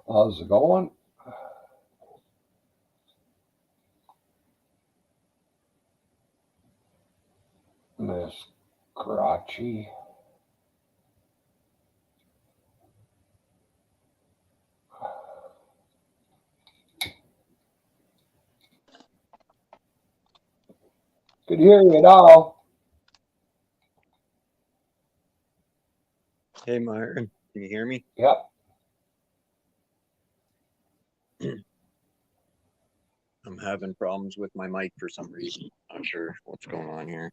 How's it going? Miss Karachi? Could hear you now. Hey, Myron, can you hear me? Yep. I'm having problems with my mic for some reason. Not sure what's going on here.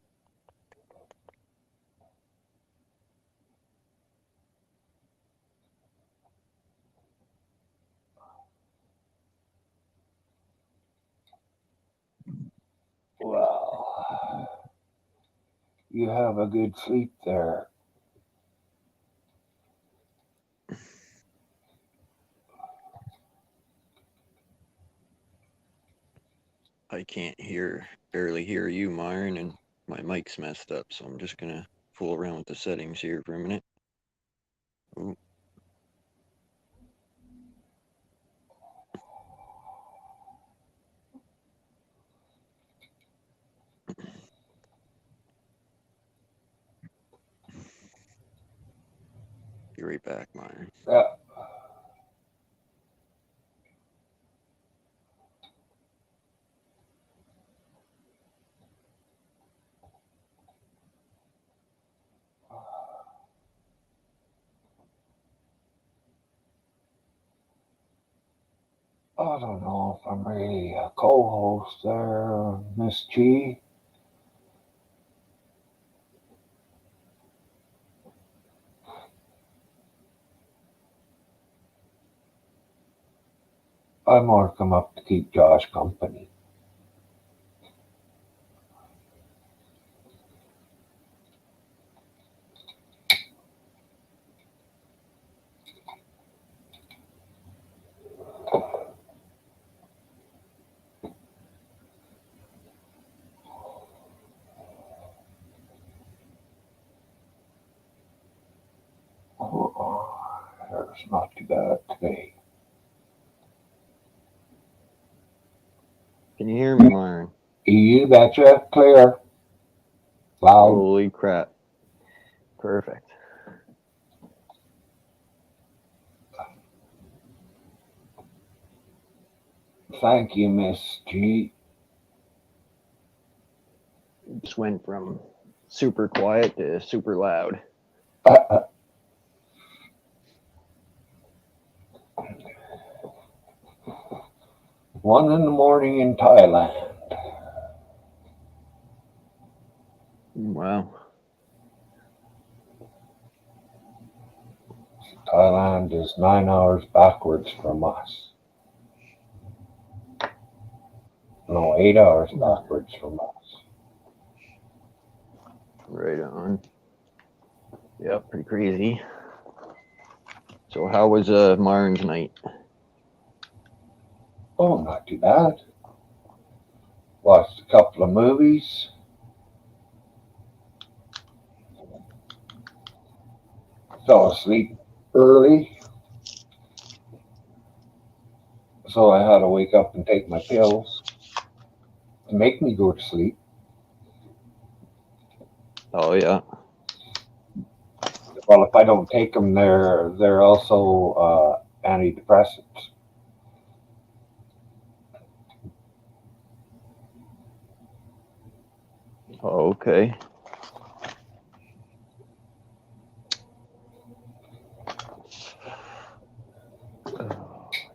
Well, you have a good sleep there. I can't barely hear you, Myron, and my mic's messed up, so I'm just gonna fool around with the settings here for a minute. Ooh. Be right back, Myron. Yep. I don't know if I'm really a co-host there, Miss G. I more come up to keep Josh company. Oh, it's not too bad today. Can you hear me, Myron? You betcha, clear, loud. Holy crap. Perfect. Thank you, Miss G. Just went from super quiet to super loud. One in the morning in Thailand. Wow. Thailand is 9 hours backwards from us. No, 8 hours backwards from us. Right on. Yeah, pretty crazy. So how was Myron's night? Oh, not too bad. Watched a couple of movies. Fell asleep early. So I had to wake up and take my pills to make me go to sleep. Oh yeah. Well, if I don't take them, they're also antidepressants. Oh, okay.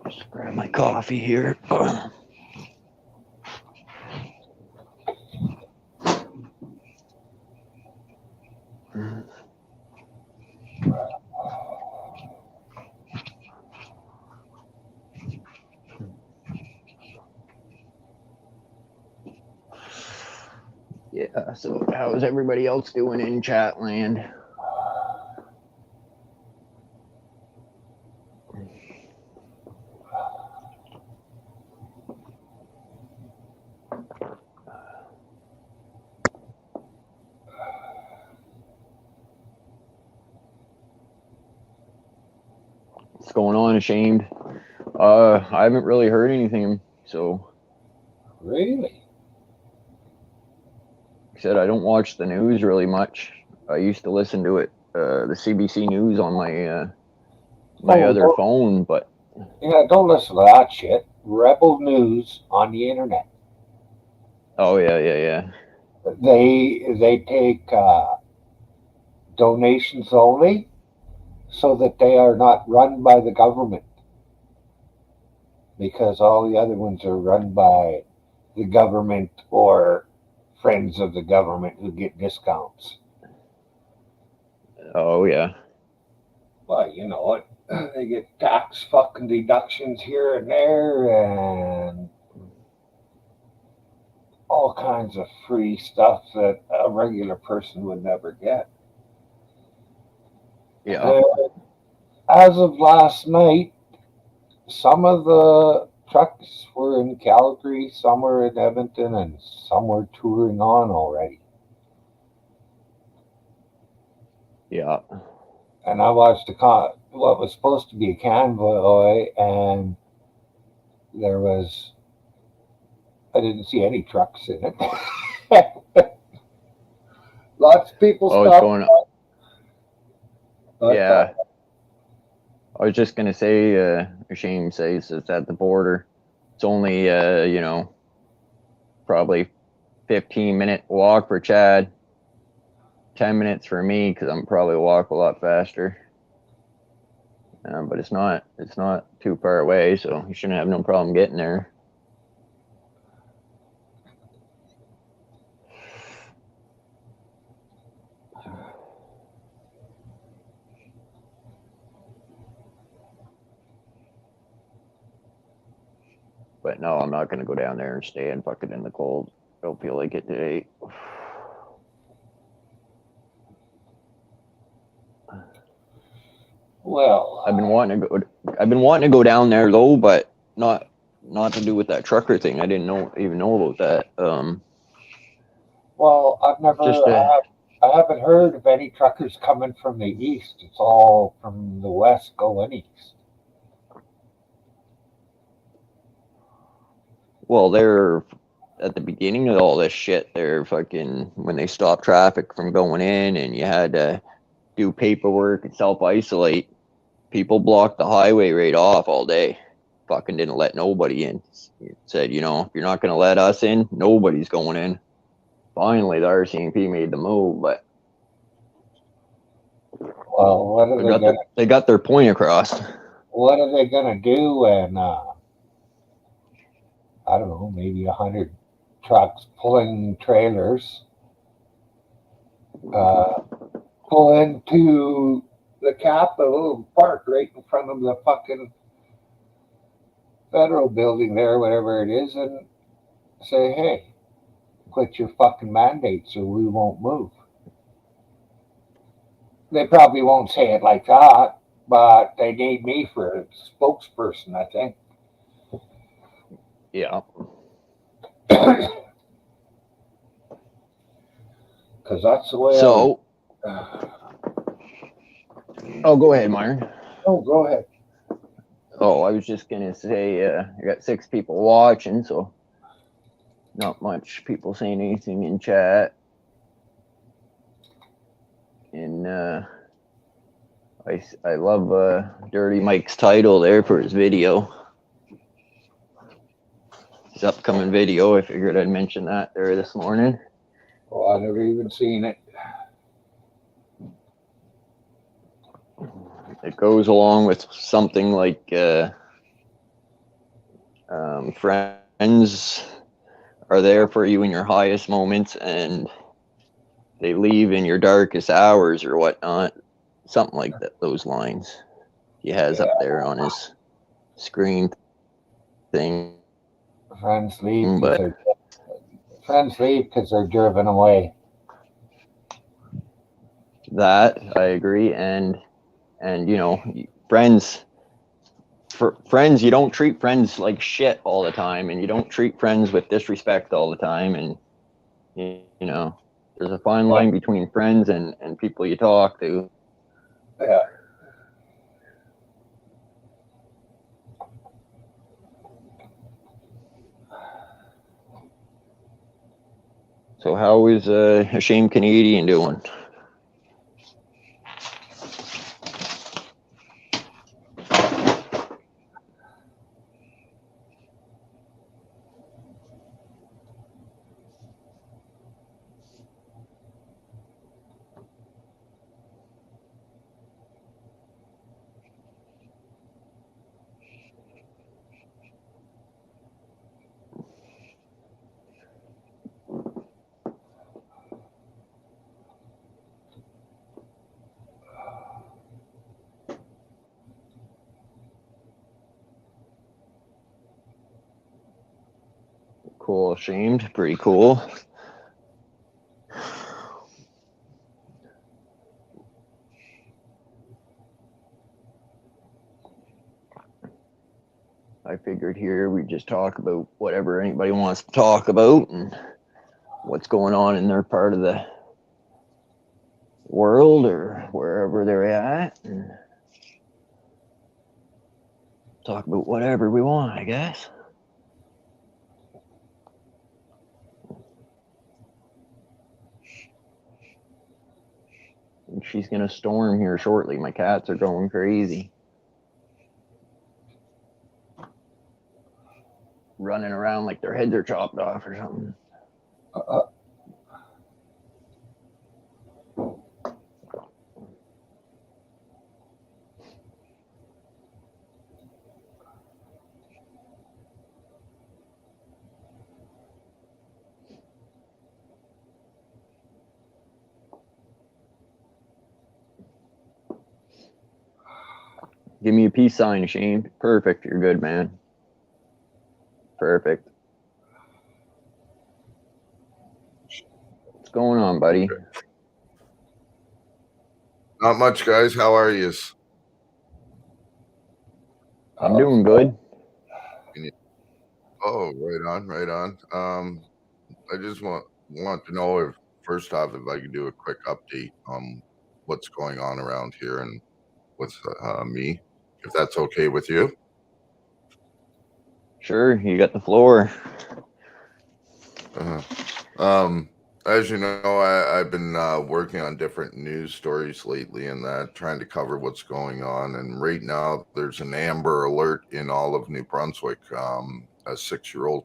Just grab my coffee here. Yeah, so how's everybody else doing in Chatland? What's going on, Ashamed? I haven't really heard anything. So Really? like I said, I don't watch the news really much. I used to listen to it, the CBC News on my Oh, other don't, phone, but yeah, don't listen to that shit. Rebel News on the internet. oh yeah. They take donations only, so that they are not run by the government, because all the other ones are run by the government or friends of the government who get discounts. Oh yeah. Well, you know what? They get tax fucking deductions here and there and all kinds of free stuff that a regular person would never get. Yeah. And as of last night, some of the trucks were in Calgary, some were in Edmonton, and some were touring on already. Yeah. And I watched what was supposed to be a convoy, and there was I didn't see any trucks in it. Lots of people Oh, it's stopped, going. but Yeah. I was just gonna say, Shane says it's at the border. It's only, probably 15-minute walk for Chad, 10 minutes for me because I'm probably walk a lot faster. But it's not too far away, so you shouldn't have no problem getting there. But no, I'm not gonna go down there and stay and fuck it in the cold. I don't feel like it today. well, I've been wanting to go. I've been wanting to go down there though, but not to do with that trucker thing. I didn't even know about that. well, Just to I haven't heard of any truckers coming from the east. It's all from the west going east. well, they're at the beginning of all this shit. They're fucking when they stopped traffic from going in, and you had to do paperwork and self isolate. People blocked the highway right off all day. Fucking didn't let nobody in. It said, if you're not gonna let us in, nobody's going in. Finally, the RCMP made the move, but Well, they got their point across. what are they gonna do when I don't know, maybe 100 trucks pulling trailers uh, pull into the Capitol Park right in front of the fucking federal building there, whatever it is, and say, hey, quit your fucking mandates or we won't move. They probably won't say it like that, but they need me for a spokesperson, I think. Yeah. Because that's the way So, I. oh, go ahead, Myron. Oh, go ahead. Oh, I was just gonna say, I got 6 people watching, so not much people saying anything in chat. And I love Dirty Mike's title there for his video. His upcoming video. I figured I'd mention that there this morning. Oh, I never even seen it. It goes along with something like friends are there for you in your highest moments and they leave in your darkest hours or whatnot. Something like that, those lines he has up there on his screen thing. Friends leave because But they're driven away. that I agree, and friends. For friends, you don't treat friends like shit all the time, and you don't treat friends with disrespect all the time, and there's a fine line between friends and people you talk to. Yeah. So how is a Shame Canadian doing? Cool, Ashamed, pretty cool. I figured here we just talk about whatever anybody wants to talk about and what's going on in their part of the world or wherever they're at, and talk about whatever we want, I guess. And she's gonna storm here shortly. My cats are going crazy. Running around like their heads are chopped off or something. Give me a peace sign, Shane. Perfect. You're good, man. Perfect. What's going on, buddy? Not much, guys. How are you? I'm doing good. Oh, right on, right on. I just want to know if first off, if I could do a quick update on what's going on around here and with me, if that's okay with you. Sure, you got the floor. As you know, I've been working on different news stories lately and that, trying to cover what's going on. And right now, there's an Amber Alert in all of New Brunswick. A 6-year-old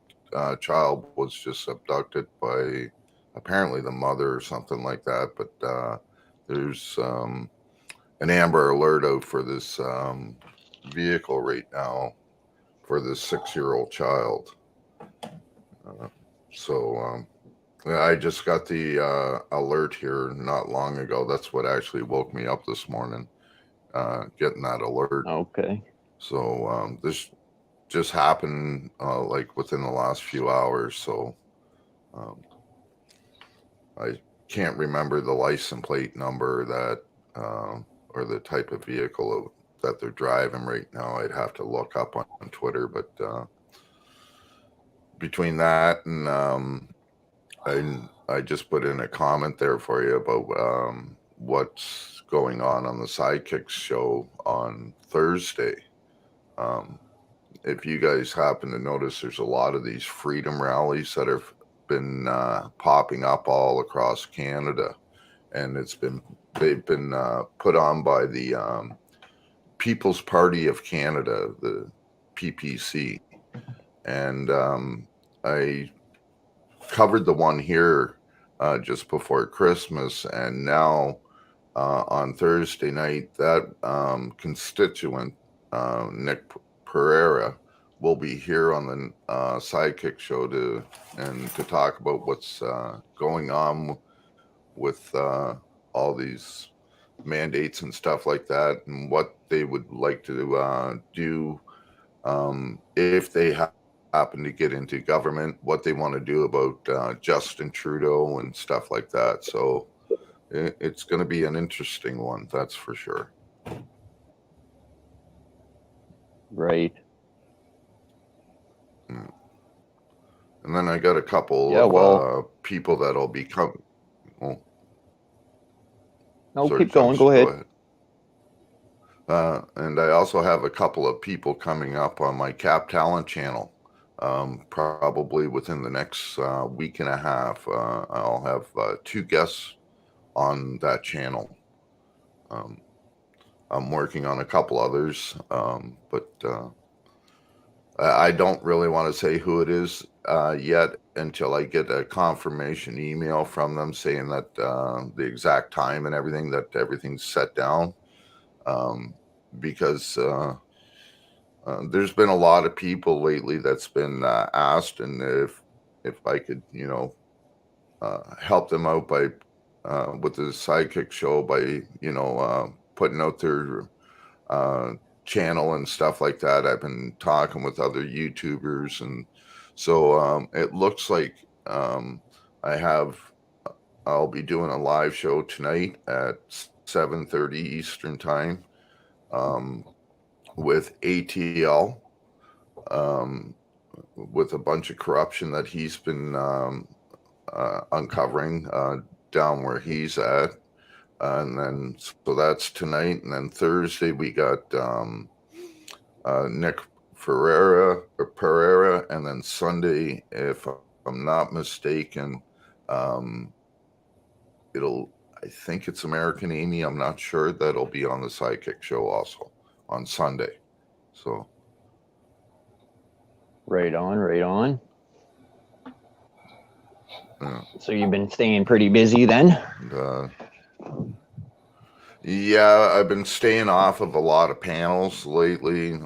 child was just abducted by apparently the mother or something like that. But there's an Amber Alert out for this vehicle right now for this 6-year-old child. So I just got the alert here not long ago. That's what actually woke me up this morning, getting that alert. Okay. So this just happened like within the last few hours. So I can't remember the license plate number that or the type of vehicle that they're driving right now. I'd have to look up on Twitter. But between that and I just put in a comment there for you about what's going on the Sidekicks show on Thursday. If you guys happen to notice, there's a lot of these freedom rallies that have been popping up all across Canada, and they've been put on by the People's Party of Canada, the PPC, and I covered the one here just before Christmas, and now on Thursday night, that constituent Nick Pereira will be here on the Sidekick show to talk about what's going on with all these mandates and stuff like that, and what they would like to do if they happen to get into government, what they want to do about Justin Trudeau and stuff like that. So it's going to be an interesting one, that's for sure. Right. And then I got a couple of people that'll be coming. Oh. No, keep going. Go ahead. And I also have a couple of people coming up on my Cap Talent channel Probably within the next week and a half, I'll have 2 guests on that channel. I'm working on a couple others, but I don't really want to say who it is yet until I get a confirmation email from them saying that the exact time and everything, that everything's set down. Because there's been a lot of people lately that's been asked, and if I could, help them out by with the Sidekick Show by putting out their channel and stuff like that. I've been talking with other YouTubers, and so it looks like I'll be doing a live show tonight at 7:30 Eastern time with ATL, with a bunch of corruption that he's been uncovering down where he's at. And then, so that's tonight. And then Thursday, we got Nick Pereira. And then Sunday, if I'm not mistaken, I think it's American Amy. I'm not sure. That'll be on the Sidekick Show also on Sunday. So. Right on, right on. Yeah. So you've been staying pretty busy then? Yeah, I've been staying off of a lot of panels lately.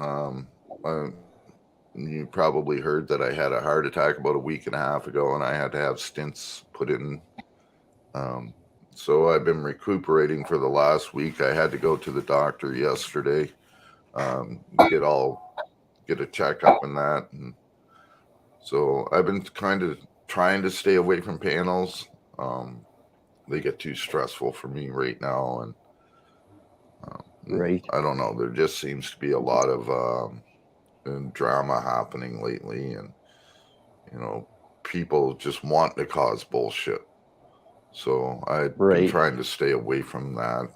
You probably heard that I had a heart attack about a week and a half ago, and I had to have stents put in. So I've been recuperating for the last week. I had to go to the doctor yesterday, get a checkup and that. And so I've been kind of trying to stay away from panels. They get too stressful for me right now, and right. I don't know. There just seems to be a lot of drama happening lately, and people just want to cause bullshit. So I've been trying to stay away from that.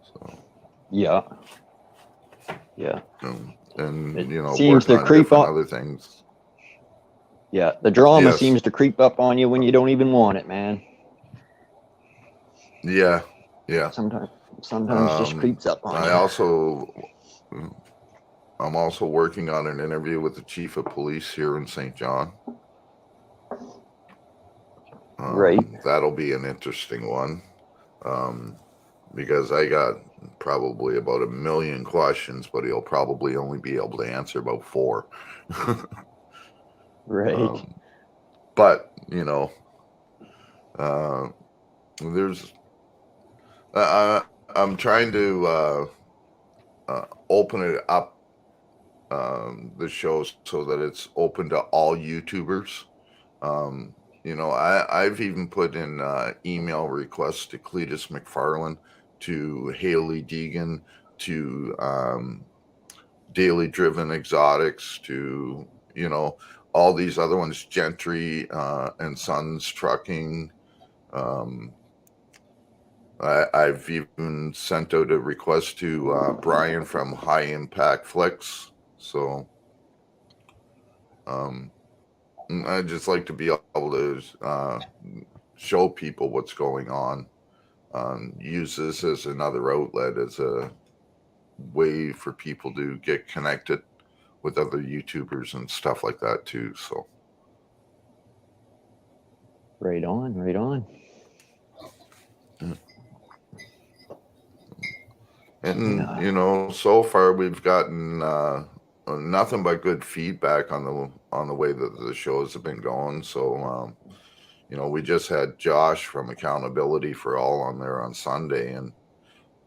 So yeah. And it seems to creep up other things. Yeah, the drama seems to creep up on you when you don't even want it, man. Yeah. Sometimes just creeps up on you. I'm also working on an interview with the chief of police here in St. John. Right. That'll be an interesting one. Because I got probably about 1 million questions, but he'll probably only be able to answer about 4. Right. But there's I'm trying to open it up, the show, so that it's open to all YouTubers. I've even put in email requests to Cletus McFarlane, to Haley Deegan, to Daily Driven Exotics, to all these other ones, Gentry and Sons Trucking. I've even sent out a request to Brian from High Impact Flicks. So I'd just like to be able to show people what's going on. Use this as another outlet, as a way for people to get connected with other YouTubers and stuff like that too. So right on. And so far we've gotten nothing but good feedback on the way that the shows have been going. So we just had Josh from Accountability for All on there on Sunday, and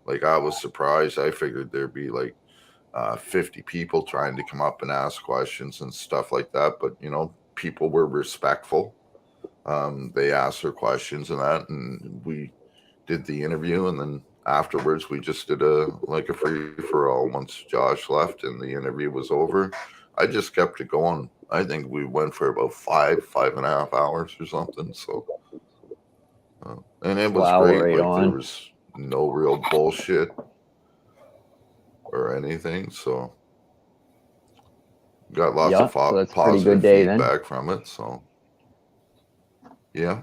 I was surprised. I figured there'd be 50 people trying to come up and ask questions and stuff like that, but people were respectful. They asked their questions and that, and we did the interview, and then afterwards we just did a free for all. Once Josh left and the interview was over, I just kept it going. I think we went for about 5.5 hours or something. So and it was great. There was no real bullshit or anything. So got lots Yeah, of so that's a pretty positive good day then. feedback from it. So yeah,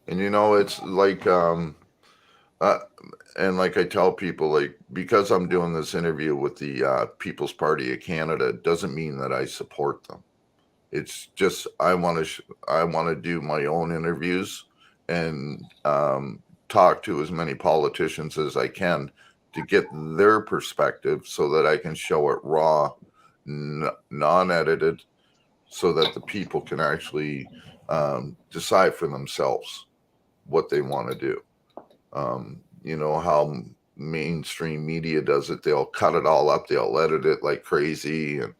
and you know, it's like uh, and like I tell people, like, because I'm doing this interview with the People's Party of Canada, it doesn't mean that I support them. It's just I want to I want to do my own interviews and talk to as many politicians as I can to get their perspective so that I can show it raw, non-edited, so that the people can actually decide for themselves what they want to do. You know how mainstream media does it. They'll cut it all up. They'll edit it like crazy, and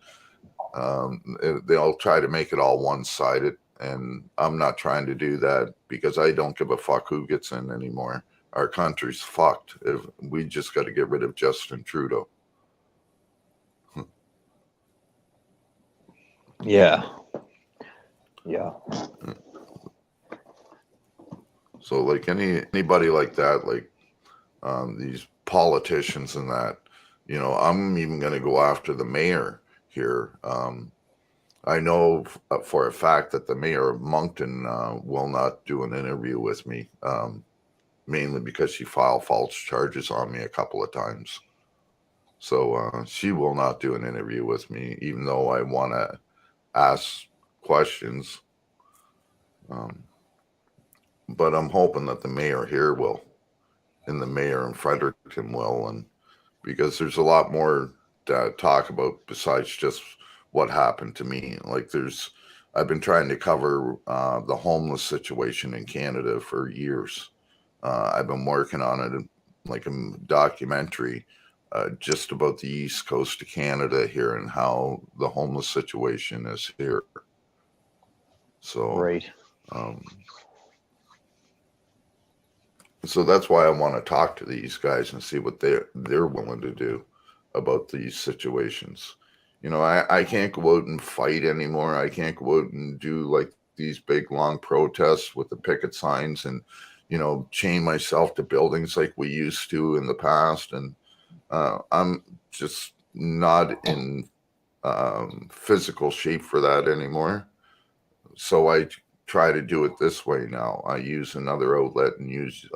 they'll try to make it all one-sided. And I'm not trying to do that because I don't give a fuck who gets in anymore. Our country's fucked. We just got to get rid of Justin Trudeau. Yeah. Yeah. So like anybody like that, like these politicians and that, you know, I'm even going to go after the mayor here. I know for a fact that the mayor of Moncton will not do an interview with me, mainly because she filed false charges on me a couple of times. So she will not do an interview with me, even though I want to ask questions. But I'm hoping that the mayor here will, and the mayor in Fredericton will, and because there's a lot more to talk about besides just what happened to me. Like I've been trying to cover the homeless situation in Canada for years. I've been working on it like a documentary just about the east coast of Canada here and how the homeless situation is here. So, Right. So that's why I want to talk to these guys and see what they're willing to do about these situations. You know, I can't go out and fight anymore. I can't go out and do like these big long protests with the picket signs and, you know, chain myself to buildings like we used to in the past. And I'm just not in physical shape for that anymore. So I try to do it this way now. I use another outlet and use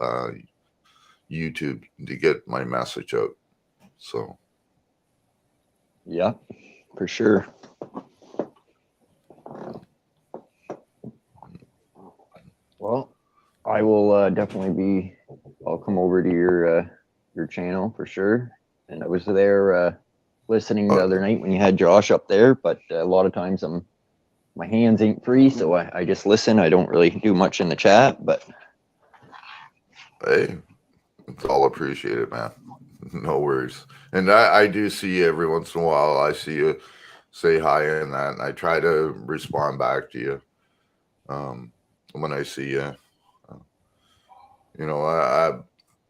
YouTube to get my message out. So, Yeah, for sure. Well, I will definitely I'll come over to your channel for sure. And I was there listening the other night when you had Josh up there, but a lot of times my hands ain't free, so I just listen. I don't really do much in the chat, but hey, it's all appreciated, man. No worries. And I do see you every once in a while. I see you say hi and that, and I try to respond back to you when I see you. You know,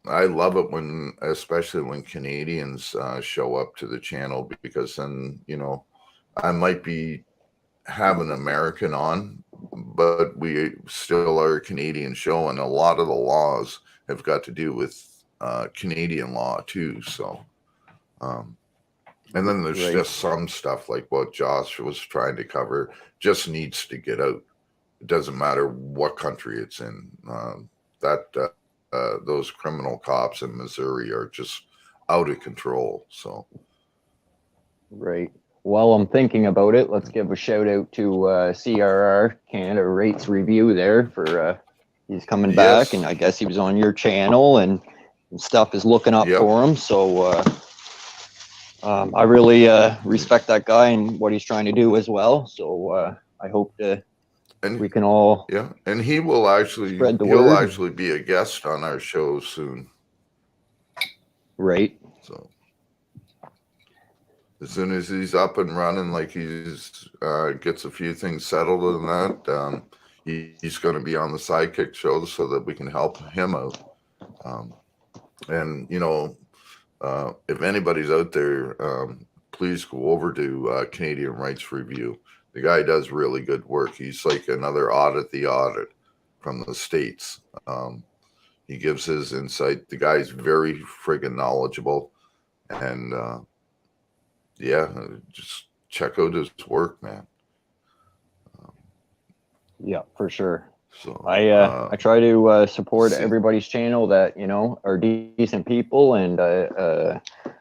I love it when, especially when Canadians show up to the channel, because then, you know, I might be have an American on, but we still are a Canadian show, and a lot of the laws have got to do with Canadian law too. So, and then there's Right. just some stuff like what Josh was trying to cover just needs to get out. It doesn't matter what country it's in. Those criminal cops in Missouri are just out of control. So, right. While I'm thinking about it, let's give a shout out to CRR Canada Rates Review there for he's coming back, and I guess he was on your channel and stuff is looking up for him. So I really respect that guy and what he's trying to do as well. So I hope we can all and he will actually spread the he'll word. actually be a guest on our show soon. Right. So as soon as he's up and running, like he's gets a few things settled and that, he's going to be on the Sidekick show so that we can help him out. And you know, if anybody's out there, please go over to Canadian Rights Review. The guy does really good work. He's like another audit the audit from the States. He gives his insight. The guy's very friggin' knowledgeable. And just check out his work, man. Yeah, for sure. So I try to support see- everybody's channel that are decent people, and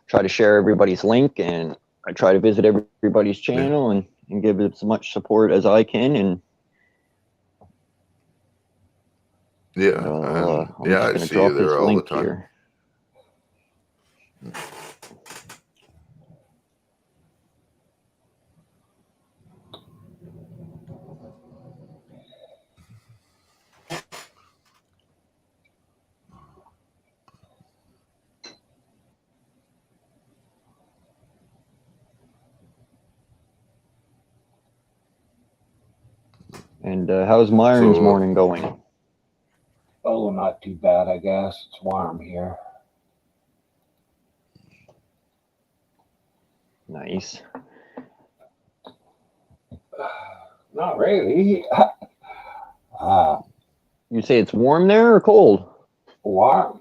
try to share everybody's link, and I try to visit everybody's channel and give as much support as I can. And yeah, I'm yeah, I just gonna see you drop this there all the link time. here. And how's Myron's So, morning going? Oh, not too bad, I guess. It's warm here. Nice. Not really. You say it's warm there or cold? Warm.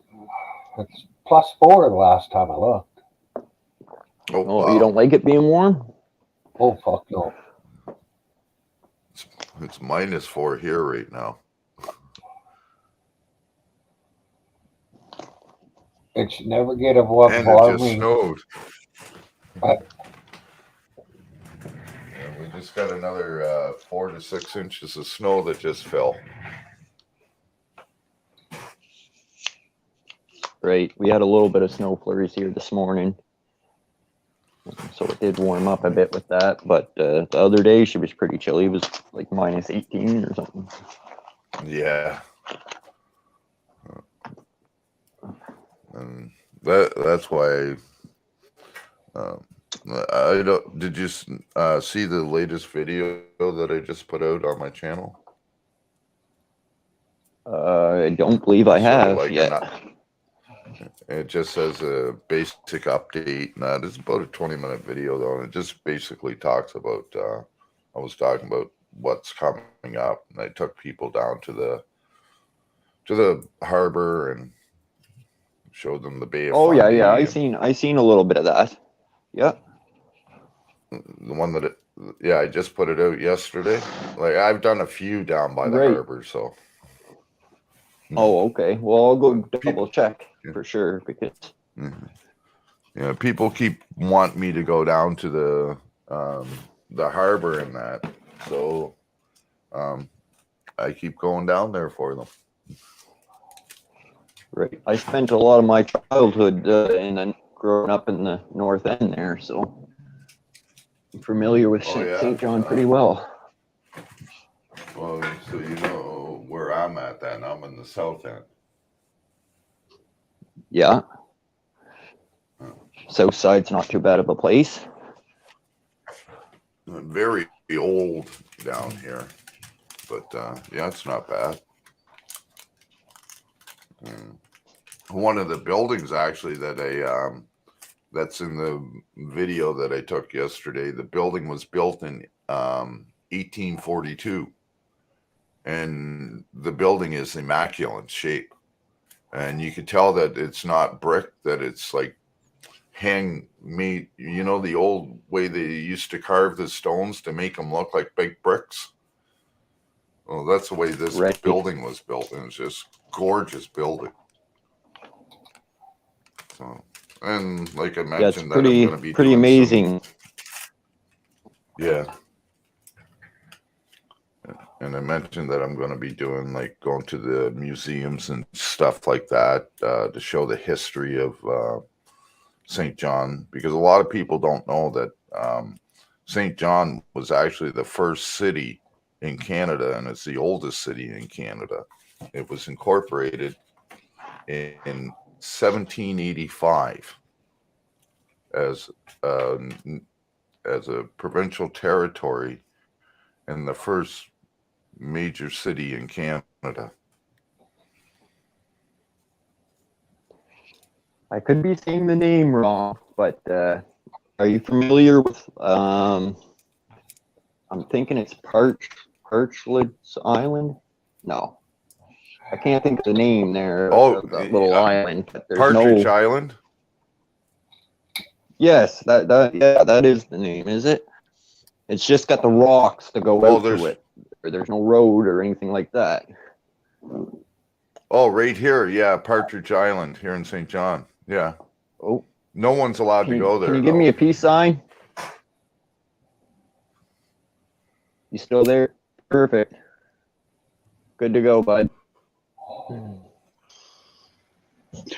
It's +4 the last time I looked. oh, Oh, wow. you don't like it being warm? Oh, fuck no. It's -4 here right now. It should never get above And it just warming. snowed. Uh, And we just got another 4 to 6 inches of snow that just fell. Right. We had a little bit of snow flurries here this morning. So it did warm up a bit with that. But the other day, she was pretty chilly. It was like -18 or something. Yeah. And that's why I don't. Did you see the latest video that I just put out on my channel? I don't believe I Sort of have like yet. It just says a basic update. And it's about a 20-minute video though, and it just basically talks about. I was talking about what's coming up, and I took people down to the harbor and showed them the Bay of Oh yeah, yeah. Fundy I seen a little bit of that. Yeah. the one that I just put it out yesterday. Like I've done a few down by the Right. harbor, so Oh, okay. Well, I'll go double People- check for sure because people keep wanting me to go down to the harbor and that, so I keep going down there for them. right. I spent a lot of my childhood growing up in the north end there, so I'm familiar with Oh, yeah? St. John pretty well. Well, so you know where I'm at then. I'm in the south end. Yeah. South side's not too bad of a place. Very old down here, but yeah, it's not bad. One of the buildings actually that that's in the video that I took yesterday, the building was built in 1842, and the building is immaculate shape, and you could tell that it's not brick, that it's like handmade. You know, the old way they used to carve the stones to make them look like big bricks. Well, that's the way this Right. building was built, and it's just gorgeous building. So, and like I mentioned, Yeah, it's that I'm pretty going to be pretty doing amazing. yeah. And I mentioned that I'm going to be doing like going to the museums and stuff like that to show the history of St. John, because a lot of people don't know that St. John was actually the first city in Canada, and it's the oldest city in Canada. It was incorporated in 1785 as a provincial territory and the first major city in Canada. I could be saying the name wrong, but are you familiar with I'm thinking it's Parchlids Island? No. I can't think of the name there of that little island, but there's Partridge Island? Yes, that is the name, is it? It's just got the rocks to go Oh, out to it. There's no road or anything like that. Oh, right here. Yeah, Partridge Island here in St. John. Yeah. Oh, No one's allowed to go there. can you give though. me a peace sign? You still there? Perfect. Good to go, bud.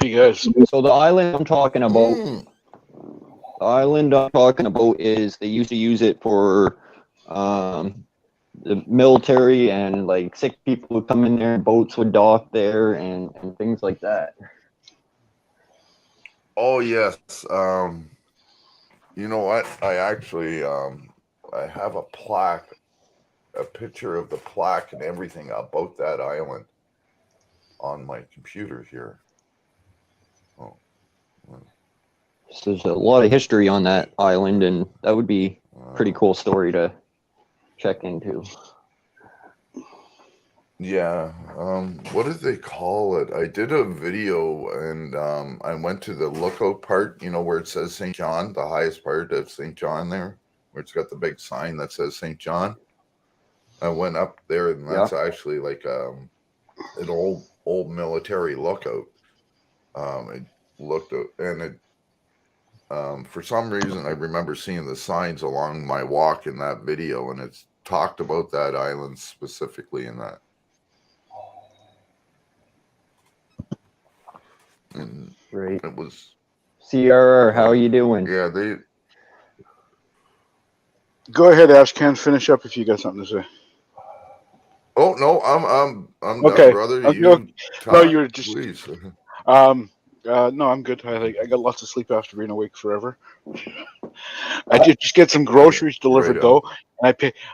Hey guys, So the island I'm talking about, the island I'm talking about is they used to use it for the military, and like sick people would come in there, boats would dock there, and things like that. Oh yes. You know what? I actually I have a plaque, a picture of the plaque and everything about that island on my computer here. Oh. So there's a lot of history on that island, and that would be a pretty cool story to check into. Yeah. What did they call it? I did a video and I went to the lookout part, you know, where it says St. John, the highest part of St. John there, where it's got the big sign that says St. John. I went up there and that's actually like an old military lookout. It looked and it for some reason I remember seeing the signs along my walk in that video, and it's talked about that island specifically in that. And Right. it was CRR, how you doing? yeah, they go ahead, Ashcan. Finish up if you got something to say. oh no, I'm Okay. done, brother. Okay. You talk, No, you were just. please. No, I'm good. I got lots of sleep after being awake forever. I did just get some groceries delivered Right though, and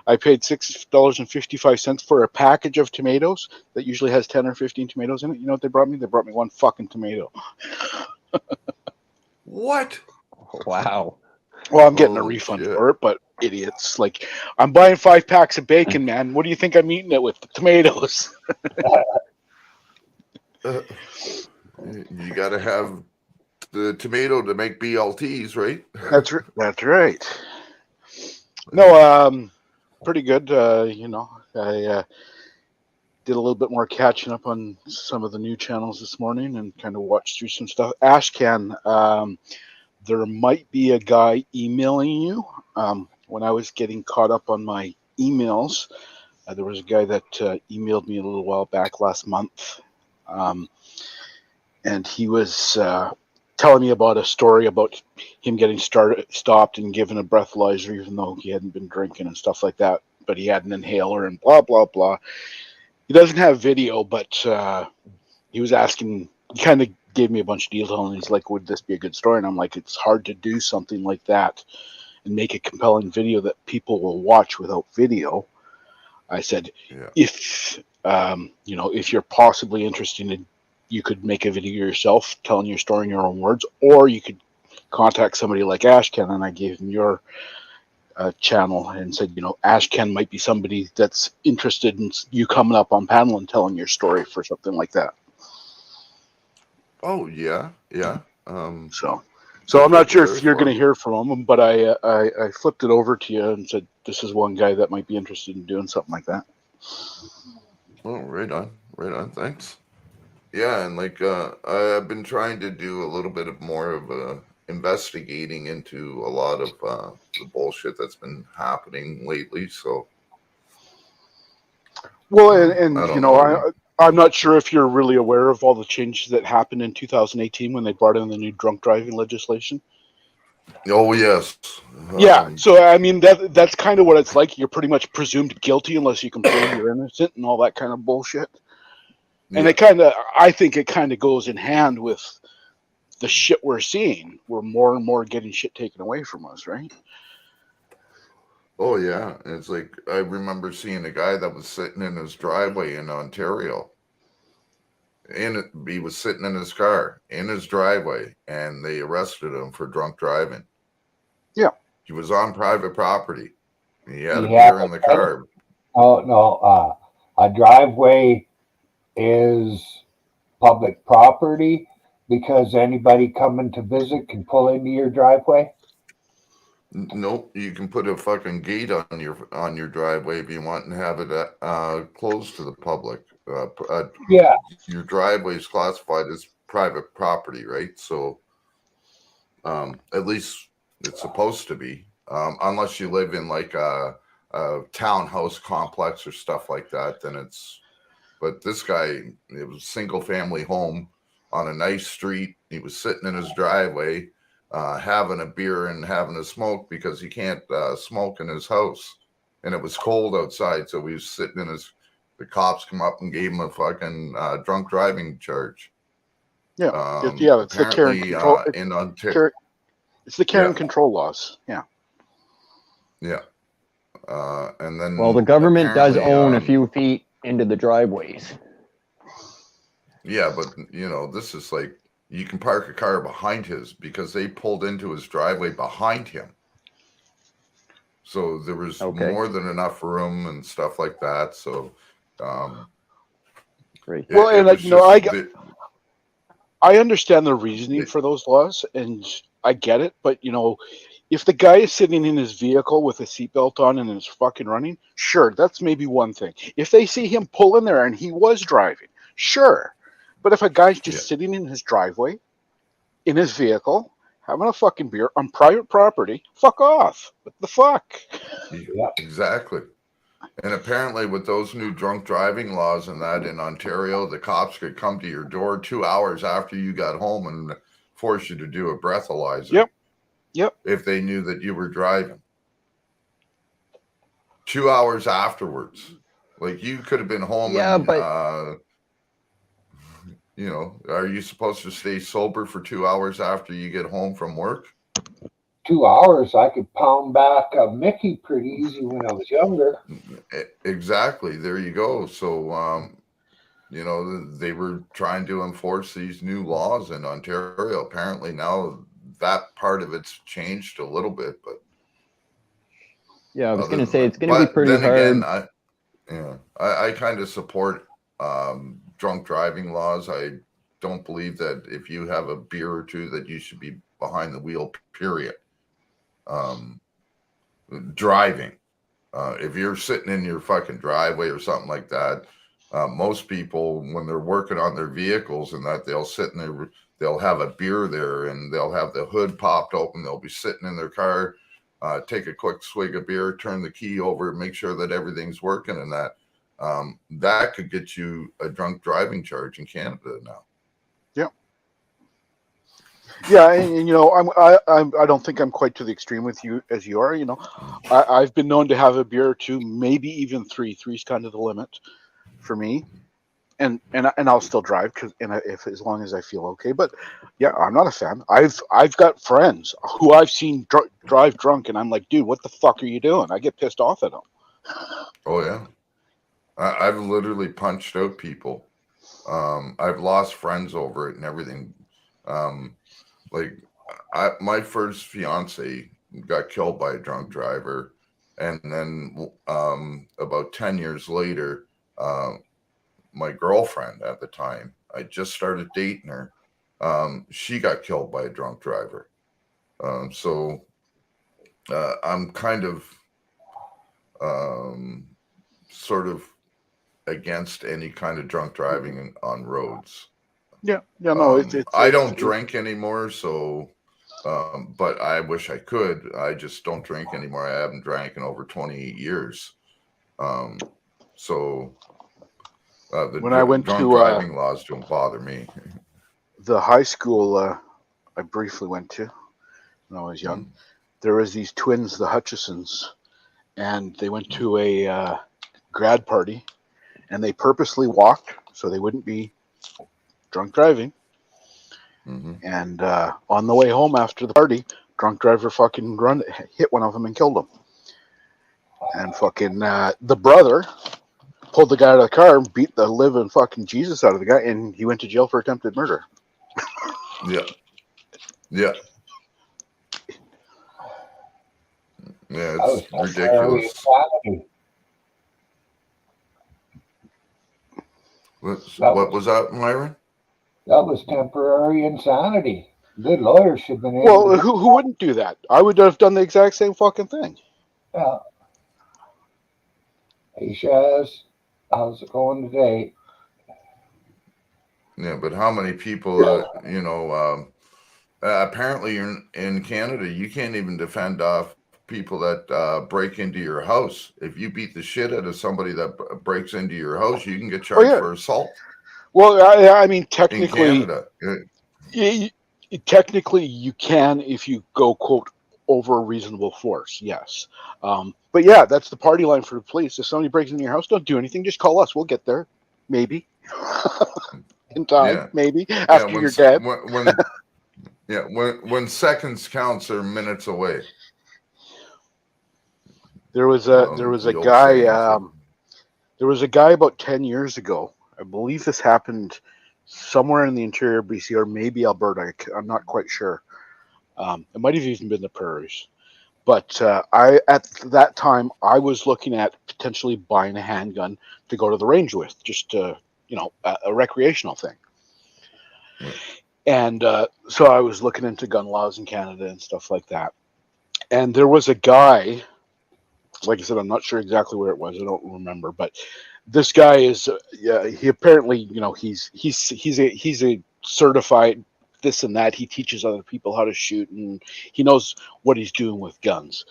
I paid $6.55 for a package of tomatoes that usually has 10 or 15 tomatoes in it. You know what they brought me? They brought me one fucking tomato. What? Wow. Well, I'm getting a Holy refund shit. for it, but idiots. Like, I'm buying 5 packs of bacon, man. What do you think I'm eating it with? The tomatoes. You got to have the tomato to make BLTs, right? That's right. No, pretty good. You know, I did a little bit more catching up on some of the new channels this morning and kind of watched through some stuff. Ashcan, there might be a guy emailing you. When I was getting caught up on my emails, there was a guy that emailed me a little while back last month. And he was telling me about a story about him getting stopped and given a breathalyzer, even though he hadn't been drinking and stuff like that. But he had an inhaler and blah, blah, blah. He doesn't have video, but he was asking, he kind of gave me a bunch of detail, and he's like, would this be a good story? And I'm like, it's hard to do something like that and make a compelling video that people will watch without video. I said, if, you know, if you're possibly interested in, you could make a video yourself telling your story in your own words, or you could contact somebody like Ashcan, and I gave him your channel and said, you know, Ashcan might be somebody that's interested in you coming up on panel and telling your story for something like that. Oh yeah. So I'm not sure if you're going to hear from him, but I flipped it over to you and said, this is one guy that might be interested in doing something like that. Oh, right on. Thanks. Yeah, and like I've been trying to do a little bit of more of investigating into a lot of the bullshit that's been happening lately. So, well, and you know, I'm not sure if you're really aware of all the changes that happened in 2018 when they brought in the new drunk driving legislation. Oh yes. Yeah. So I mean that's kind of what it's like. You're pretty much presumed guilty unless you can prove you're innocent and all that kind of bullshit. And I think it kind of goes in hand with the shit we're seeing. We're more and more getting shit taken away from us, right? Oh yeah, and it's like I remember seeing a guy that was sitting in his driveway in Ontario. He was sitting in his car in his driveway, and they arrested him for drunk driving. Yeah, he was on private property. He had a beer in the car. Oh no, a driveway is public property because anybody coming to visit can pull into your driveway. Nope, you can put a fucking gate on your driveway if you want and have it closed to the public. Yeah, Your driveway is classified as private property, right? So at least it's supposed to be, unless you live in like a townhouse complex or stuff like that. Then it's. But this guy, it was a single family home on a nice street. He was sitting in his driveway, having a beer and having a smoke because he can't smoke in his house, and it was cold outside. So he was sitting in his. The cops come up and gave him a fucking drunk driving charge. Yeah, yeah, it's the care and Apparently, control. in Ontario, It's the care Yeah. and control laws. Yeah. yeah. And then Well, the government does apparently, own a few feet into the driveways. Yeah, but you know, this is like you can park a car behind his because they pulled into his driveway behind him. So there was Okay. more than enough room and stuff like that. So, Right. Well, and like, was you know, just I understand the reasoning for those laws, and I get it. But you know, if the guy is sitting in his vehicle with a seatbelt on and is fucking running, sure, that's maybe one thing. If they see him pull in there and he was driving, sure. But if a guy's just sitting in his driveway, in his vehicle, having a fucking beer on private property, fuck off. What the fuck? Yeah. Exactly. And apparently, with those new drunk driving laws and that in Ontario, the cops could come to your door 2 hours after you got home and force you to do a breathalyzer. Yep. If they knew that you were driving. 2 hours afterwards. Like you could have been home. Yeah, and, but you know, are you supposed to stay sober for 2 hours after you get home from work? 2 hours, I could pound back a Mickey pretty easy when I was younger. Exactly. There you go. So, you know, they were trying to enforce these new laws in Ontario. Apparently now that part of it's changed a little bit, but yeah, I was going to say it's going to be but pretty then hard. Again, I kind of support drunk driving laws. I don't believe that if you have a beer or two that you should be behind the wheel, period. Driving. If you're sitting in your fucking driveway or something like that, most people, when they're working on their vehicles and that, they'll sit in there, they'll have a beer there and they'll have the hood popped open. They'll be sitting in their car, take a quick swig of beer, turn the key over, make sure that everything's working and that. That could get you a drunk driving charge in Canada now. Yeah, and you know, I don't think I'm quite to the extreme with you as you are. You know, I've been known to have a beer or two, maybe even three. Three's kind of the limit for me, and I'll still drive if as long as I feel okay. But yeah, I'm not a fan. I've got friends who I've seen drive drunk, and I'm like, dude, what the fuck are you doing? I get pissed off at them. Oh yeah, I've literally punched out people. I've lost friends over it and everything. Like my first fiance got killed by a drunk driver, and then about 10 years later, my girlfriend at the time, I just started dating her. She got killed by a drunk driver. So I'm kind of sort of against any kind of drunk driving on roads. Yeah, no, I don't drink anymore, so but I wish I could. I just don't drink anymore. I haven't drank in over 28 years. So the when I went drunk to driving laws don't bother me. the high school I briefly went to when I was young, there was these twins, the Hutchisons, and they went to a grad party, and they purposely walked so they wouldn't be drunk driving. And on the way home after the party, drunk driver fucking hit one of them and killed him. And fucking the brother pulled the guy out of the car and beat the living fucking Jesus out of the guy, and he went to jail for attempted murder. Yeah, it's ridiculous. What was that, Myron? That was temporary insanity. Good lawyers should have been able Well, to. who wouldn't do that? I would have done the exact same fucking thing. Yeah. Hey, Shaz, how's it going today? Yeah, but how many people, apparently in Canada, you can't even defend off people that break into your house. If you beat the shit out of somebody that breaks into your house, you can get Oh charged yeah. for assault Well, I mean, in technically, Canada. technically you can if you go quote over reasonable force. Yes. But yeah, that's the party line for the police. If somebody breaks into your house, don't do anything. Just call us. We'll get there. Maybe in time. Yeah, Maybe yeah. after you're dead. When seconds counts are minutes away. There was a The old guy. saying. So. There was a guy about 10 years ago. I believe this happened somewhere in the interior of BC or maybe Alberta. I'm not quite sure. It might have even been the prairies. But I at that time I was looking at potentially buying a handgun to go to the range with, just a recreational thing. Yeah. And so I was looking into gun laws in Canada and stuff like that. And there was a guy, like I said, I'm not sure exactly where it was. I don't remember, but this guy is, he apparently, he's a certified this and that. He teaches other people how to shoot, and he knows what he's doing with guns.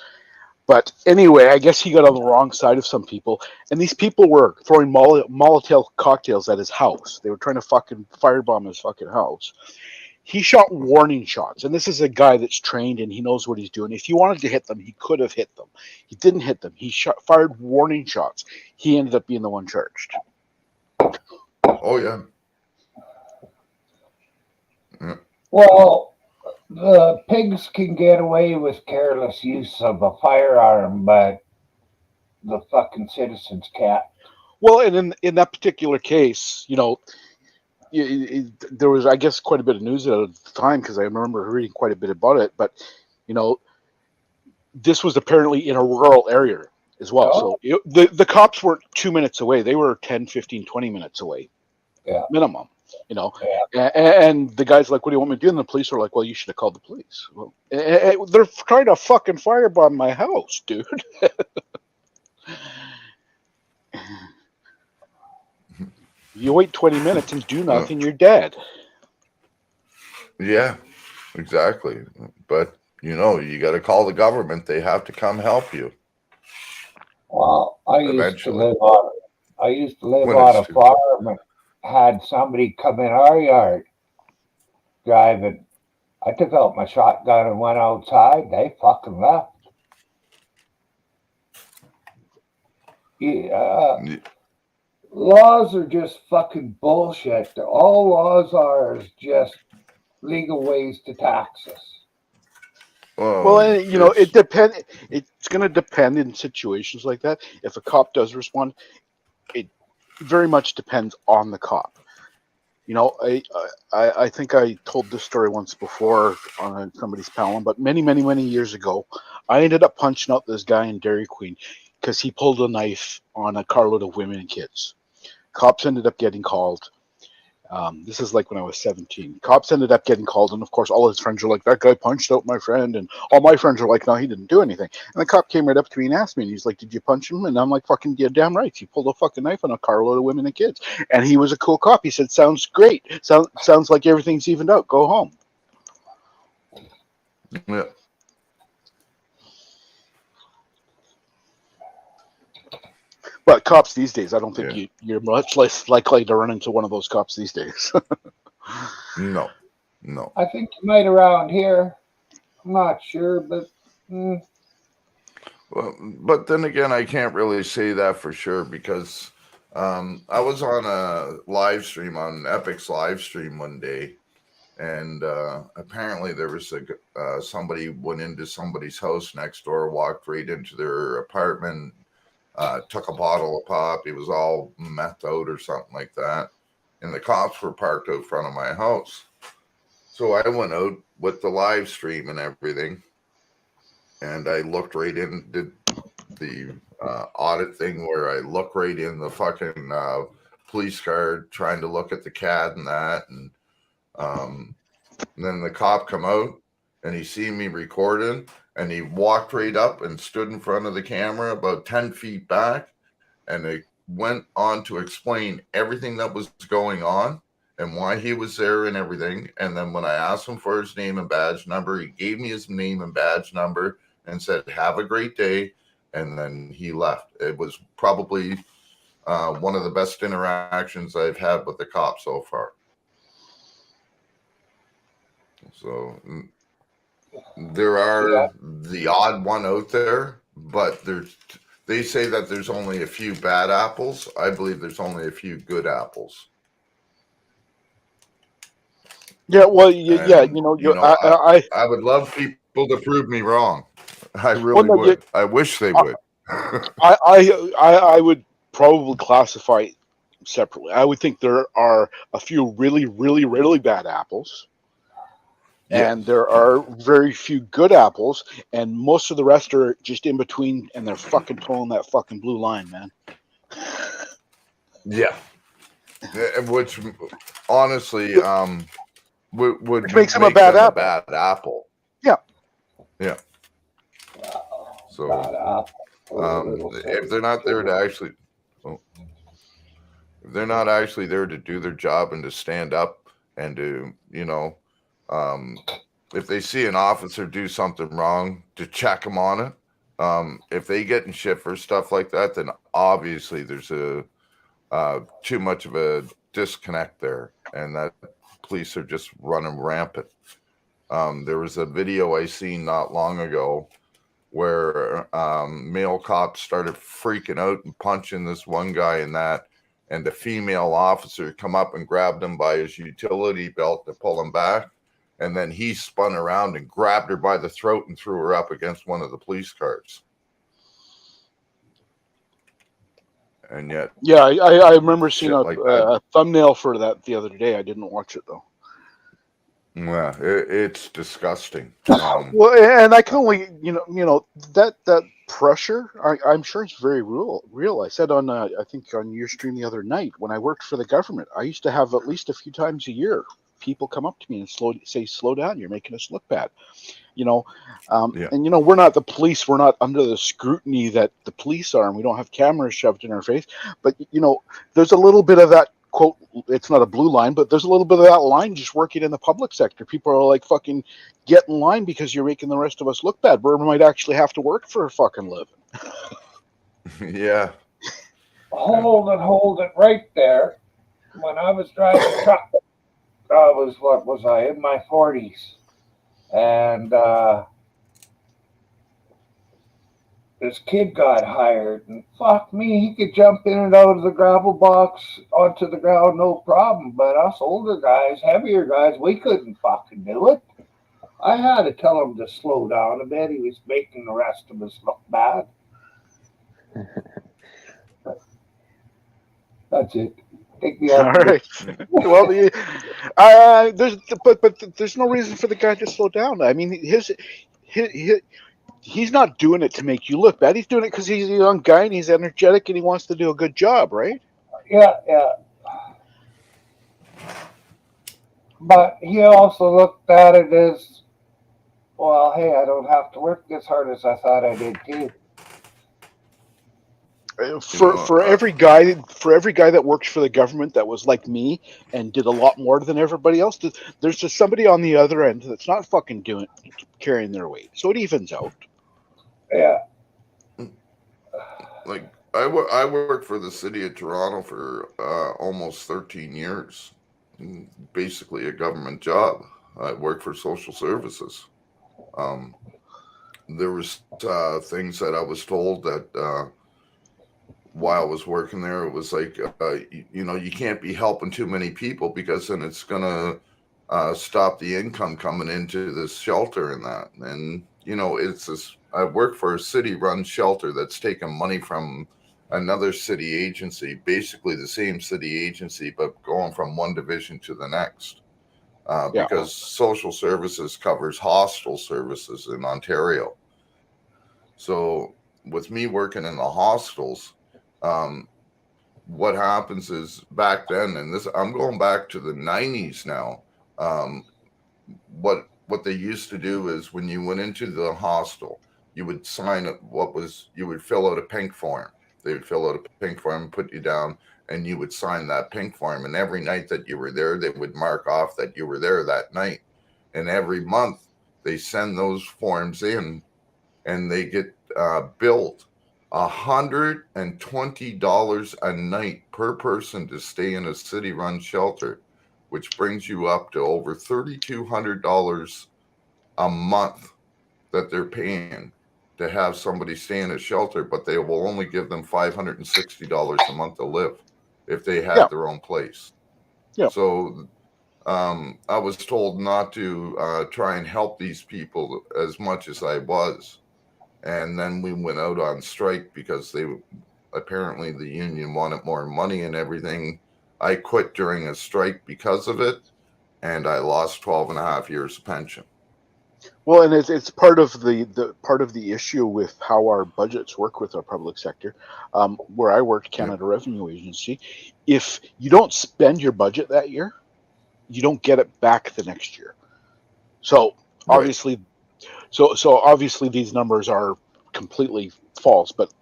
But anyway, I guess he got on the wrong side of some people, and these people were throwing Molotov cocktails at his house. They were trying to fucking firebomb his fucking house. He shot warning shots, and this is a guy that's trained and he knows what he's doing. If he wanted to hit them, he could have hit them. He didn't hit them. He fired warning shots. He ended up being the one charged. Oh yeah. Yeah. Well, the pigs can get away with careless use of a firearm, but the fucking citizens can't. Well, and in that particular case, there was, I guess, quite a bit of news at the time because I remember reading quite a bit about it. But this was apparently in a rural area as well. Oh. So the cops weren't 2 minutes away. They were 10, 15, 20 minutes away. Yeah. Minimum. Yeah. And the guy's like, what do you want me to do? And the police are like, well, you should have called the police. Well, they're trying to fucking firebomb my house, dude. You wait 20 minutes and do nothing, you're dead. Yeah, exactly. But you got to call the government. They have to come help you. Well, I used Eventually. to live When on a it's too- farm and had somebody come in our yard driving. I took out my shotgun and went outside. They fucking left. Yeah. Yeah. Laws are just fucking bullshit. All laws are is just legal ways to tax us. Well, and, it's- it depend. It's going to depend in situations like that. If a cop does respond, it very much depends on the cop. I think I told this story once before on somebody's panel, but many, many, many years ago, I ended up punching out this guy in Dairy Queen because he pulled a knife on a carload of women and kids. Cops ended up getting called. This is like when I was 17. Cops ended up getting called, and of course, all his friends were like, "That guy punched out my friend," and all my friends were like, "No, he didn't do anything." And the cop came right up to me and asked me, and he's like, "Did you punch him?" And I'm like, "Fucking yeah, damn right. He pulled a fucking knife on a carload of women and kids." And he was a cool cop. He said, "Sounds great. Sounds like everything's evened out. Go home." Yeah. But cops these days, I don't think you're much less likely to run into one of those cops these days. No. I think you might around here. I'm not sure, but Well, but then again, I can't really say that for sure because I was on a live stream on Epic's live stream one day, and apparently there was somebody went into somebody's house next door, walked right into their apartment, took a bottle of pop. He was all methed out or something like that, and the cops were parked out front of my house. So I went out with the live stream and everything. And I looked right in, did the audit thing where I look right in the fucking police car, trying to look at the CAD and that. And And then the cop come out and he seen me recording and he walked right up and stood in front of the camera about 10 feet back. And they went on to explain everything that was going on and why he was there and everything. And then when I asked him for his name and badge number, he gave me his name and badge number and said, "Have a great day." And then he left. It was probably one of the best interactions I've had with the cop so far. So there are the odd one out there, but they say that there's only a few bad apples. I believe there's only a few good apples. Yeah, well, yeah, you know, I would love people to prove me wrong. I really would. I wish they would. I would probably classify it separately. I would think there are a few really, really, really bad apples. And there are very few good apples, and most of the rest are just in between, and they're fucking towing that fucking blue line, man. Yeah. Which, honestly, would makes them make a bad them apple. A bad apple. Yeah. Yeah. So, if they're not there to actually, if they're not actually there to do their job and to stand up and to, you know, if they see an officer do something wrong, to check them on it. If they get in shit for stuff like that, then obviously there's too much of a disconnect there, and that police are just running rampant. There was a video I seen not long ago where male cops started freaking out and punching this one guy and the female officer come up and grabbed him by his utility belt to pull him back. And then he spun around and grabbed her by the throat and threw her up against one of the police cars. And yet... Yeah, I remember seeing a thumbnail for that the other day. I didn't watch it, though. Yeah, it's disgusting. Well, and I can only, you know that pressure. I'm sure it's very real. I said on, I think on your stream the other night, when I worked for the government, I used to have at least a few times a year people come up to me and say, "Slow down, you're making us look bad." You know, and you know, we're not the police. We're not under the scrutiny that the police are, and we don't have cameras shoved in our face. But you know, there's a little bit of that. Quote, it's not a blue line, but there's a little bit of that line just working in the public sector. People are like, fucking get in line because you're making the rest of us look bad. We might actually have to work for a fucking living. Yeah. Hold it right there. When I was driving a truck, what was I, in my 40s. And this kid got hired, and fuck me, he could jump in and out of the gravel box onto the ground, no problem. But us older guys, heavier guys, we couldn't fucking do it. I had to tell him to slow down a bit. He was making the rest of us look bad. That's it. Take me out. All right. Well, there's no reason for the guy to slow down. I mean, he's not doing it to make you look bad. He's doing it because he's a young guy and he's energetic and he wants to do a good job, right? Yeah. But he also looked at it as, well, hey, I don't have to work as hard as I thought I did too. For every guy that works for the government that was like me and did a lot more than everybody else did, there's just somebody on the other end that's not fucking carrying their weight. So it evens out. Yeah. Like I worked for the city of Toronto for almost 13 years. Basically a government job. I worked for social services. There was things that I was told that while I was working there, it was like, you know, you can't be helping too many people because then it's going to stop the income coming into this shelter and that. And, you know, I work for a city-run shelter that's taking money from another city agency, basically the same city agency, but going from one division to the next. Because social services covers hostel services in Ontario. So with me working in the hostels, what happens is back then, and I'm going back to the 90s now, what they used to do is when you went into the hostel, you would sign you would fill out a pink form. They would fill out a pink form, put you down, and you would sign that pink form. And every night that you were there, they would mark off that you were there that night. And every month they send those forms in, and they get billed $120 a night per person to stay in a city-run shelter, which brings you up to over $3,200 a month that they're paying to have somebody stay in a shelter, but they will only give them $560 a month to live if they had their own place. Yeah. So I was told not to try and help these people as much as I was. And then we went out on strike because apparently the union wanted more money and everything. I quit during a strike because of it, and I lost 12 and a half years of pension. Well, and it's part of the issue with how our budgets work with our public sector. Where I worked, Canada Revenue Agency, if you don't spend your budget that year, you don't get it back the next year. So obviously, obviously these numbers are completely false. But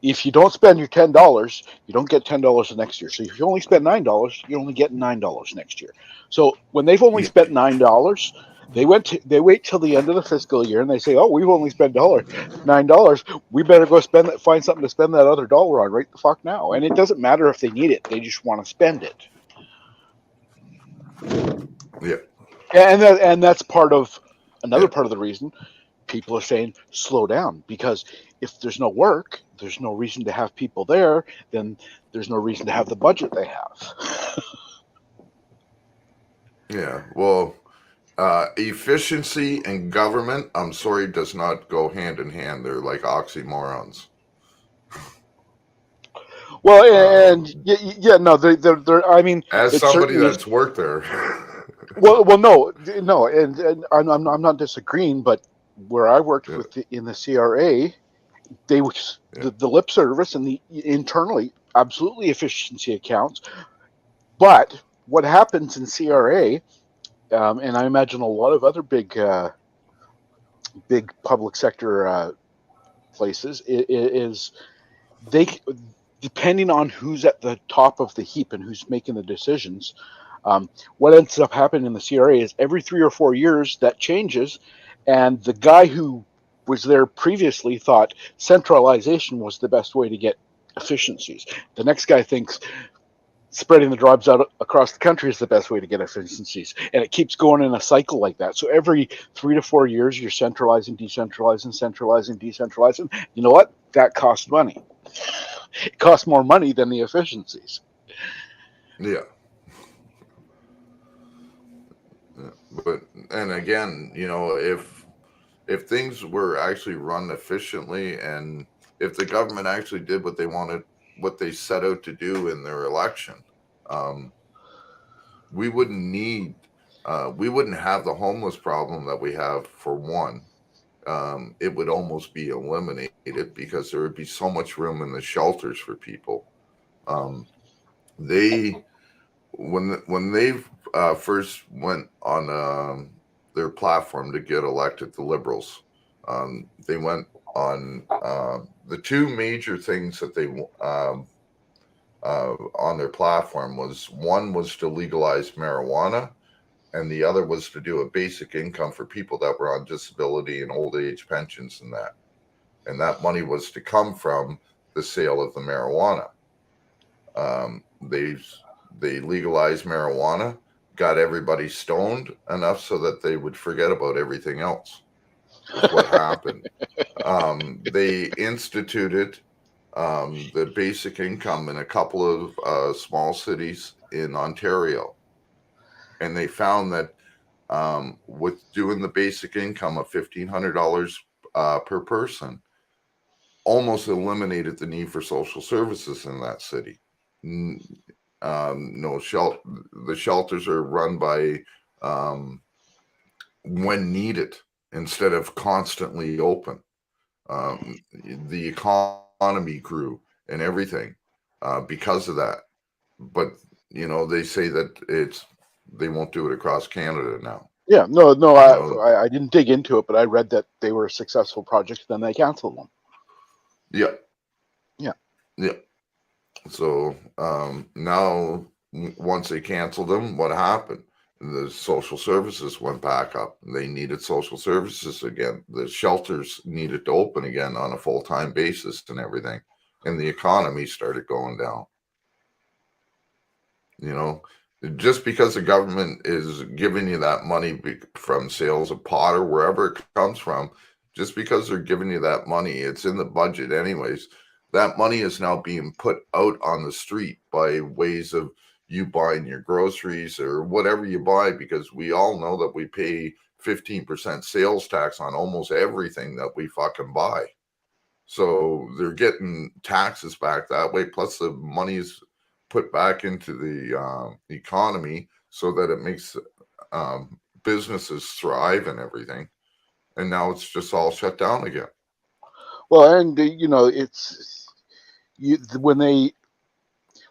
if you don't spend your $10, you don't get $10 the next year. So if you only spend $9, you only get $9 next year. So when they've only spent $9, they wait till the end of the fiscal year and they say, "Oh, we've only spent $9. We better go find something to spend that other dollar on right the fuck now." And it doesn't matter if they need it; they just want to spend it. Yeah, and that's another part of the reason people are saying slow down, because if there's no work, there's no reason to have people there. Then there's no reason to have the budget they have. Yeah. Well. Efficiency and government, I'm sorry, does not go hand in hand. They're like oxymorons. Well, and no, they're. I mean, as somebody that's worked there. well, no, and I'm not disagreeing, but where I worked in the CRA, they was the lip service and the internally absolutely efficiency accounts, but what happens in CRA? And I imagine a lot of other big public sector places is they, depending on who's at the top of the heap and who's making the decisions, what ends up happening in the CRA is every 3 or 4 years that changes, and the guy who was there previously thought centralization was the best way to get efficiencies. The next guy thinks spreading the jobs out across the country is the best way to get efficiencies. And it keeps going in a cycle like that. So every 3 to 4 years, you're centralizing, decentralizing, centralizing, decentralizing. You know what? That costs money. It costs more money than the efficiencies. Yeah. But, and again, if things were actually run efficiently, and if the government actually did what they wanted, what they set out to do in their election, we wouldn't have the homeless problem that we have. For one, it would almost be eliminated because there would be so much room in the shelters for people. When they first went on their platform to get elected, the Liberals, they went on the two major things that they on their platform was, one was to legalize marijuana, and the other was to do a basic income for people that were on disability and old age pensions and that money was to come from the sale of the marijuana. They legalized marijuana, got everybody stoned enough so that they would forget about everything else. That's what happened. They instituted the basic income in a couple of small cities in Ontario. And they found that with doing the basic income of $1,500 per person, almost eliminated the need for social services in that city. The shelters are run by when needed instead of constantly open. The economy grew and everything because of that. But they say that they won't do it across Canada now. Yeah, no, know, I didn't dig into it, but I read that they were a successful project, then they canceled them. yeah, Yeah. yeah. So now, once they canceled them, what happened? The social services went back up. They needed social services again. The shelters needed to open again on a full-time basis and everything. And the economy started going down. You know, just because the government is giving you that money from sales of pot or wherever it comes from, just because they're giving you that money, it's in the budget anyways. That money is now being put out on the street by ways of you buying your groceries or whatever you buy, because we all know that we pay 15% sales tax on almost everything that we fucking buy. So they're getting taxes back that way. Plus the money's put back into the economy so that it makes businesses thrive and everything. And now it's just all shut down again. Well, and it's when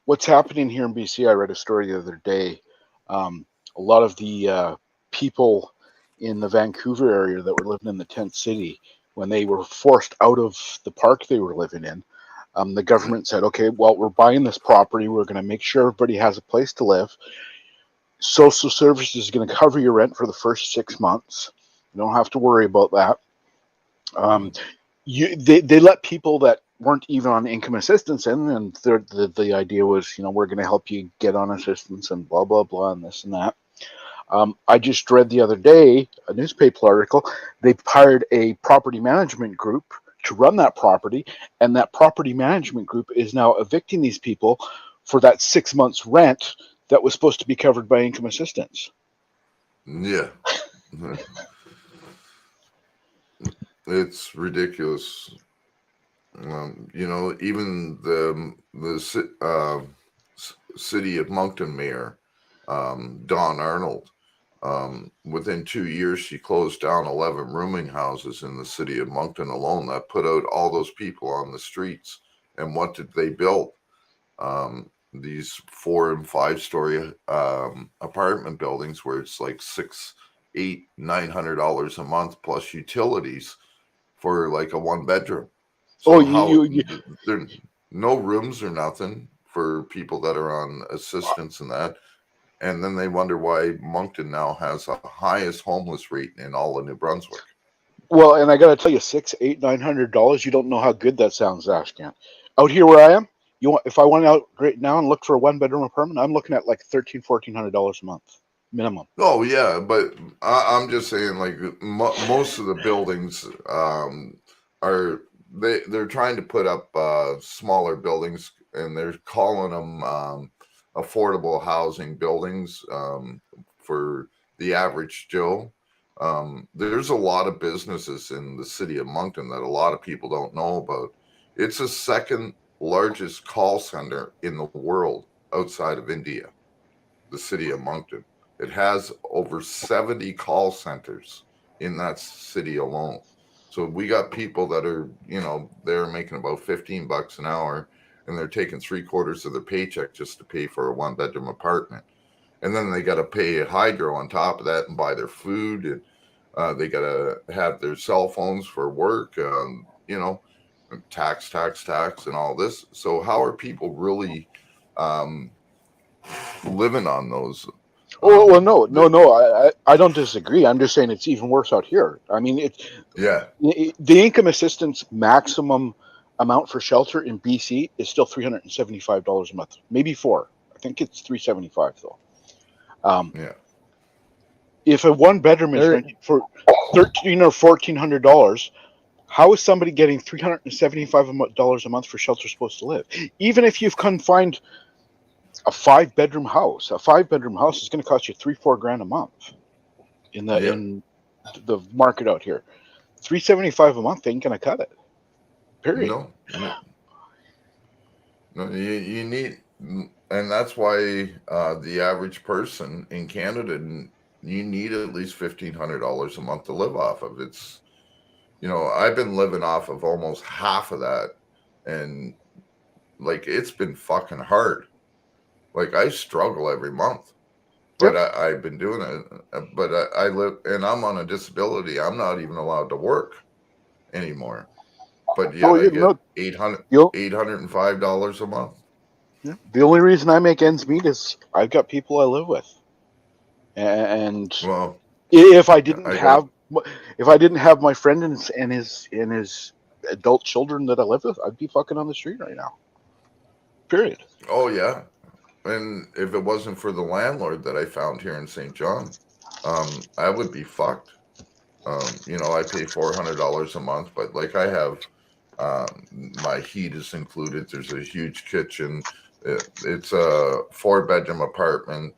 what's happening here in BC. I read a story the other day. A lot of the people in the Vancouver area that were living in the tent city, when they were forced out of the park they were living in, the government said, okay, well, we're buying this property. We're going to make sure everybody has a place to live. Social services is going to cover your rent for the first 6 months. You don't have to worry about that. They let people that weren't even on income assistance in, and the idea was, we're going to help you get on assistance and blah, blah, blah, and this and that. I just read the other day a newspaper article. They hired a property management group to run that property, and that property management group is now evicting these people for that 6 months rent that was supposed to be covered by income assistance. Yeah. It's ridiculous. Even the city of Moncton mayor, Dawn Arnold, within 2 years, she closed down 11 rooming houses in the city of Moncton alone. That put out all those people on the streets. And what did they build? These 4 and 5 story apartment buildings where it's like $600, $800, $900 a month plus utilities for like a 1-bedroom. So there no rooms or nothing for people that are on assistance and that. And then they wonder why Moncton now has the highest homeless rate in all of New Brunswick. Well, and I got to tell you, $600, $800, $900. You don't know how good that sounds, Ashcan. Out here where I am, if I went out right now and looked for a 1-bedroom apartment, I'm looking at like $1,300, $1,400 a month minimum. Oh yeah, but I'm just saying, like most of the buildings are they're trying to put up smaller buildings, and they're calling them affordable housing buildings for the average Joe. There's a lot of businesses in the city of Moncton that a lot of people don't know about. It's the second largest call center in the world outside of India, the city of Moncton. It has over 70 call centers in that city alone. So we got people that are, they're making about $15 an hour, and they're taking 3/4 of their paycheck just to pay for a 1-bedroom apartment. And then they got to pay a hydro on top of that and buy their food. And they got to have their cell phones for work, tax, and all this. So how are people really living on those? Well, no. I don't disagree. I'm just saying it's even worse out here. I mean, the income assistance maximum amount for shelter in BC is still $375 a month, maybe $4. I think it's $375 though. If a 1-bedroom is rented for $1,300 or $1,400, how is somebody getting $375 a month for shelter supposed to live? Even if you've confined a 5-bedroom house. A 5-bedroom house is going to cost you $3-4 grand a month in the market out here. $375 a month ain't going to cut it. Period. No, you need, and that's why the average person in Canada, you need at least $1,500 a month to live off of. It's, I've been living off of almost half of that, and like it's been fucking hard. Like I struggle every month. but I've been doing it. But I live, and I'm on a disability. I'm not even allowed to work anymore. But yet Oh, I you get know, $805 a month. the only reason I make ends meet is I've got people I live with, and Well, if I didn't I got, have my friend and his adult children that I live with, I'd be fucking on the street right now. Period. oh yeah. And if it wasn't for the landlord that I found here in St. John, I would be fucked. I pay $400 a month, but like I have, my heat is included. There's a huge kitchen. It's a 4-bedroom apartment,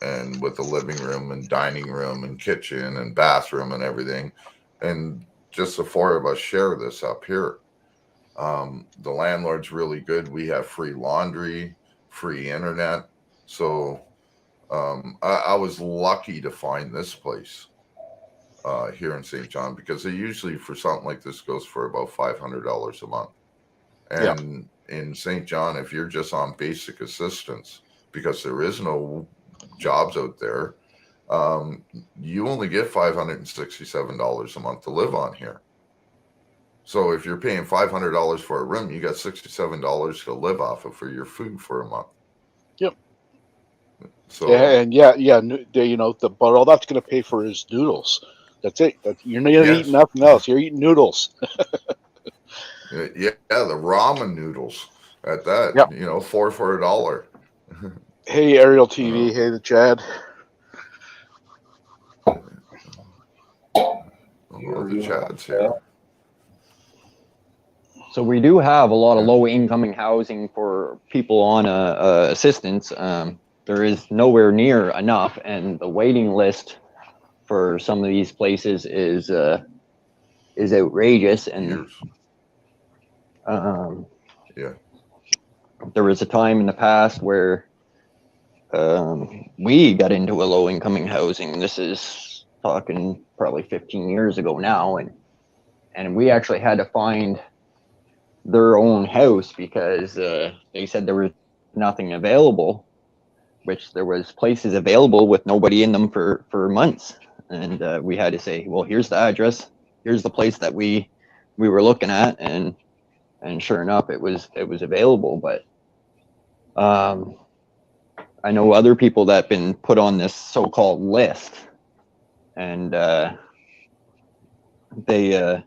and with a living room and dining room and kitchen and bathroom and everything. And just the 4 of us share this up here. The landlord's really good. We have free laundry, free internet. So I was lucky to find this place here in St. John, because they usually for something like this goes for about $500 a month. And in St. John, if you're just on basic assistance, because there is no jobs out there, you only get $567 a month to live on here. So if you're paying $500 for a room, you got $67 to live off of for your food for a month. Yep. So And but all that's going to pay for is noodles. That's it. You're not eating nothing else. You're eating noodles. yeah, the ramen noodles at that. Yep. $4 for $1. Hey, Ariel TV. Hey, the Chad. The Chad's here. So we do have a lot of low incoming housing for people on assistance. There is nowhere near enough, and the waiting list for some of these places is outrageous. And there was a time in the past where we got into a low incoming housing. This is talking probably 15 years ago now, and we actually had to find their own house because they said there was nothing available, which there was places available with nobody in them for months. And we had to say, well, here's the address, here's the place that we were looking at, and sure enough, it was available. But I know other people that have been put on this so-called list, and they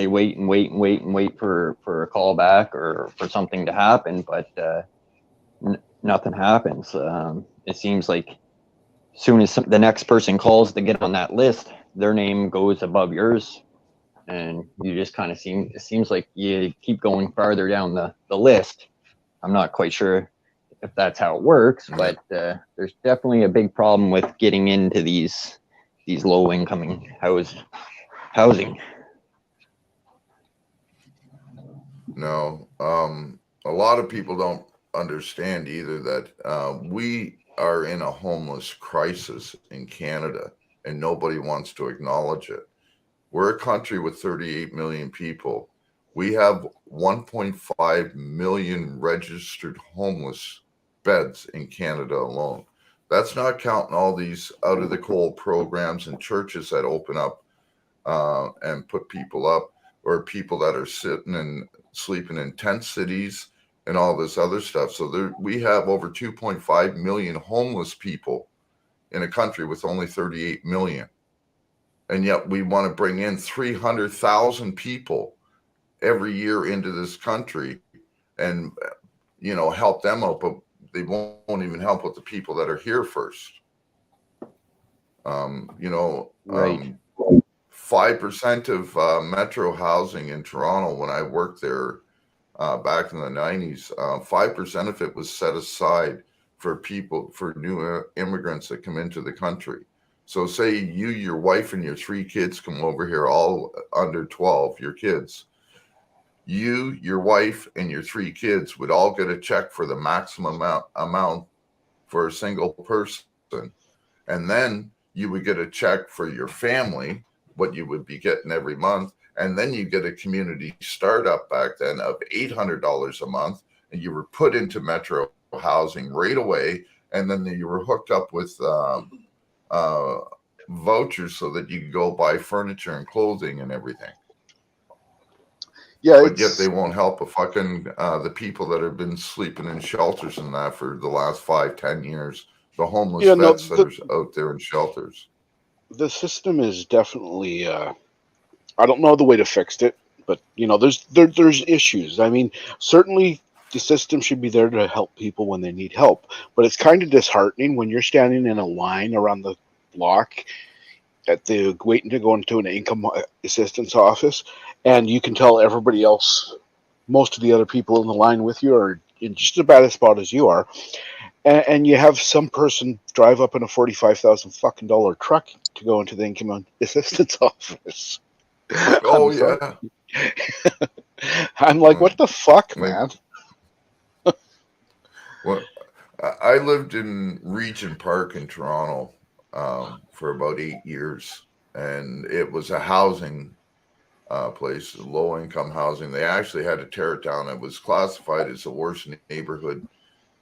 wait and wait and wait and wait for a call back or for something to happen, but nothing happens. It seems like as soon as the next person calls to get on that list, their name goes above yours, and you just kind of it seems like you keep going farther down the list. I'm not quite sure if that's how it works, but there's definitely a big problem with getting into these low incoming housing. No, a lot of people don't understand either that we are in a homeless crisis in Canada, and nobody wants to acknowledge it. We're a country with 38 million people. We have 1.5 million registered homeless beds in Canada alone. That's not counting all these out of the cold programs and churches that open up and put people up, or people that are sitting and sleeping in tent cities and all this other stuff. So we have over 2.5 million homeless people in a country with only 38 million. And yet we want to bring in 300,000 people every year into this country and, help them out, but they won't even help with the people that are here first. Right. 5% of metro housing in Toronto, when I worked there back in the 90s, 5% of it was set aside for new immigrants that come into the country. So say you, your wife, and your 3 kids come over here, all under 12, your kids. You, your wife, and your 3 kids would all get a check for the maximum amount for a single person. And then you would get a check for your family, what you would be getting every month. And then you get a community startup back then of $800 a month, and you were put into metro housing right away. and then you were hooked up with vouchers so that you could go buy furniture and clothing and everything. Yeah, But yet they won't help the people that have been sleeping in shelters and that for the last 5-10 years. The homeless vets that are out there in shelters. The system is definitely. I don't know the way to fix it, but there's issues. I mean, certainly the system should be there to help people when they need help, but it's kind of disheartening when you're standing in a line around the block waiting to go into an income assistance office, and you can tell everybody else, most of the other people in the line with you are in just as bad a spot as you are, and you have some person drive up in a $45,000 truck to go into the income assistance office. Oh yeah. I'm like, what the fuck, man? Well, I lived in Regent Park in Toronto for about 8 years, and it was a housing place, low income housing. They actually had to tear it down. It was classified as the worst neighborhood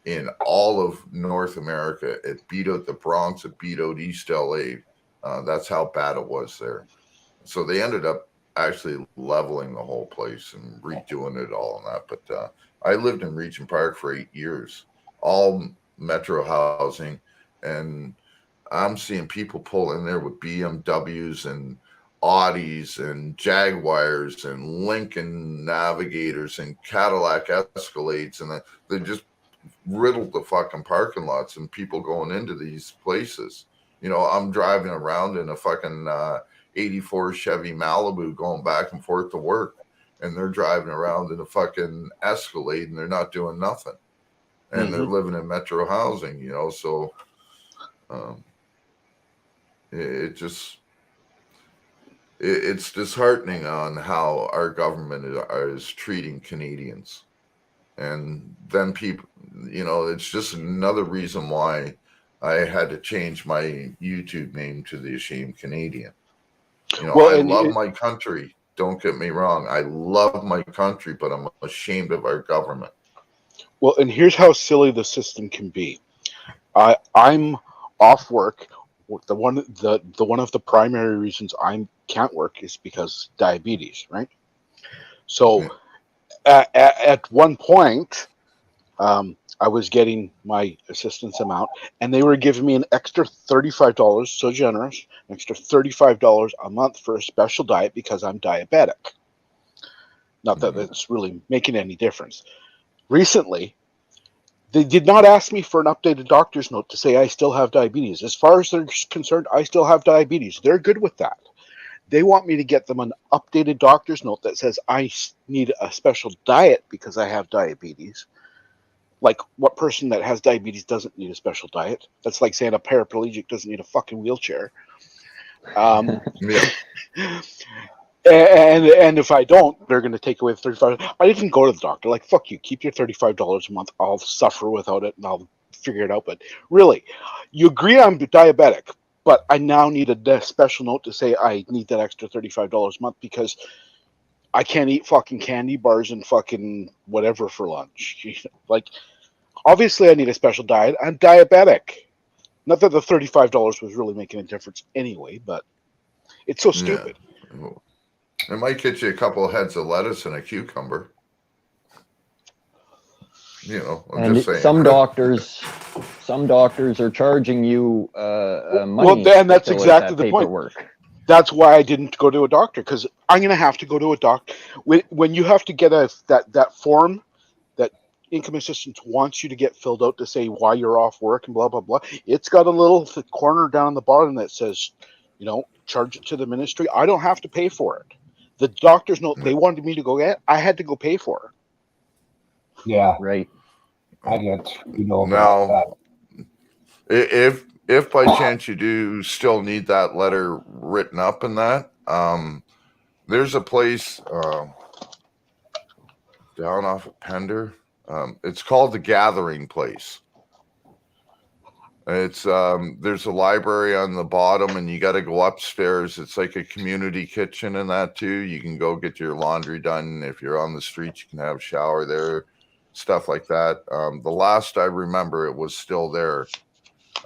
in all of North America. It beat out the Bronx, it beat out East LA. That's how bad it was there. So they ended up actually leveling the whole place and redoing it all and that. But I lived in Regent Park for 8 years, all metro housing, and I'm seeing people pull in there with BMWs and Audis and Jaguars and Lincoln Navigators and Cadillac Escalades, and they just riddled the fucking parking lots and people going into these places. I'm driving around in a fucking 84 Chevy Malibu going back and forth to work, and they're driving around in a fucking Escalade and they're not doing nothing, and they're living in metro housing, so it's disheartening on how our government is treating Canadians. And then people, it's just another reason why I had to change my YouTube name to The Ashamed Canadian. I love my country. Don't get me wrong. I love my country, but I'm ashamed of our government. Well, and here's how silly the system can be. I'm off work. The one of the primary reasons I can't work is because diabetes, right? So at one point, I was getting my assistance amount, and they were giving me an extra $35, so generous, an extra $35 a month for a special diet because I'm diabetic. Not that that's really making any difference. Recently, they did not ask me for an updated doctor's note to say I still have diabetes. As far as they're concerned, I still have diabetes. They're good with that. They want me to get them an updated doctor's note that says I need a special diet because I have diabetes. Like, what person that has diabetes doesn't need a special diet? That's like saying a paraplegic doesn't need a fucking wheelchair. Yeah. And if I don't, they're going to take away the $35. I didn't go to the doctor. Like, fuck you. Keep your $35 a month. I'll suffer without it, and I'll figure it out. But really, you agree I'm diabetic, but I now need a special note to say I need that extra $35 a month because I can't eat fucking candy bars and fucking whatever for lunch. Like, obviously I need a special diet. I'm diabetic. Not that the $35 was really making a difference anyway, but it's so stupid. Yeah. It might get you a couple of heads of lettuce and a cucumber. I'm just saying. Some doctors are charging you money. Well, and that's exactly the paperwork. Point. That's why I didn't go to a doctor, because I'm going to have to go to a doctor. When you have to get that form that income assistance wants you to get filled out to say why you're off work and blah, blah, blah, it's got a little corner down the bottom that says, charge it to the ministry. I don't have to pay for it. The doctor's note they wanted me to go get, I had to go pay for it. Yeah. Right. I get now, if by chance you do still need that letter written up in that, there's a place down off of Pender. It's called the Gathering Place. It's there's a library on the bottom, and you got to go upstairs. It's like a community kitchen and that too. You can go get your laundry done. If you're on the street, you can have a shower there, stuff like that. The last I remember, it was still there.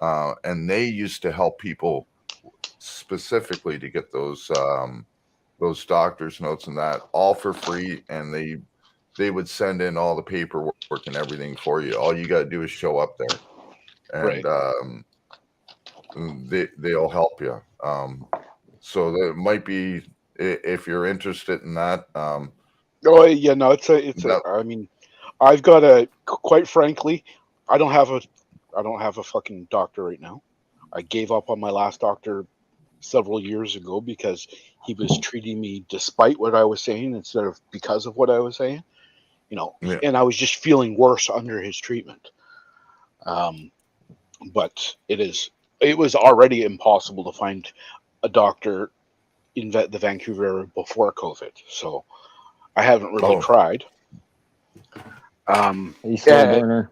and they used to help people specifically to get those doctor's notes and that all for free, and they would send in all the paperwork and everything for you. All you got to do is show up there, and they'll help you. So that might be, if you're interested in that. Oh yeah, no, I mean, I've got quite frankly, I don't have a fucking doctor right now. I gave up on my last doctor several years ago because he was treating me despite what I was saying instead of because of what I was saying. Yeah. And I was just feeling worse under his treatment. But it was already impossible to find a doctor in the Vancouver area before COVID, so I haven't really tried. Hey, slow burner.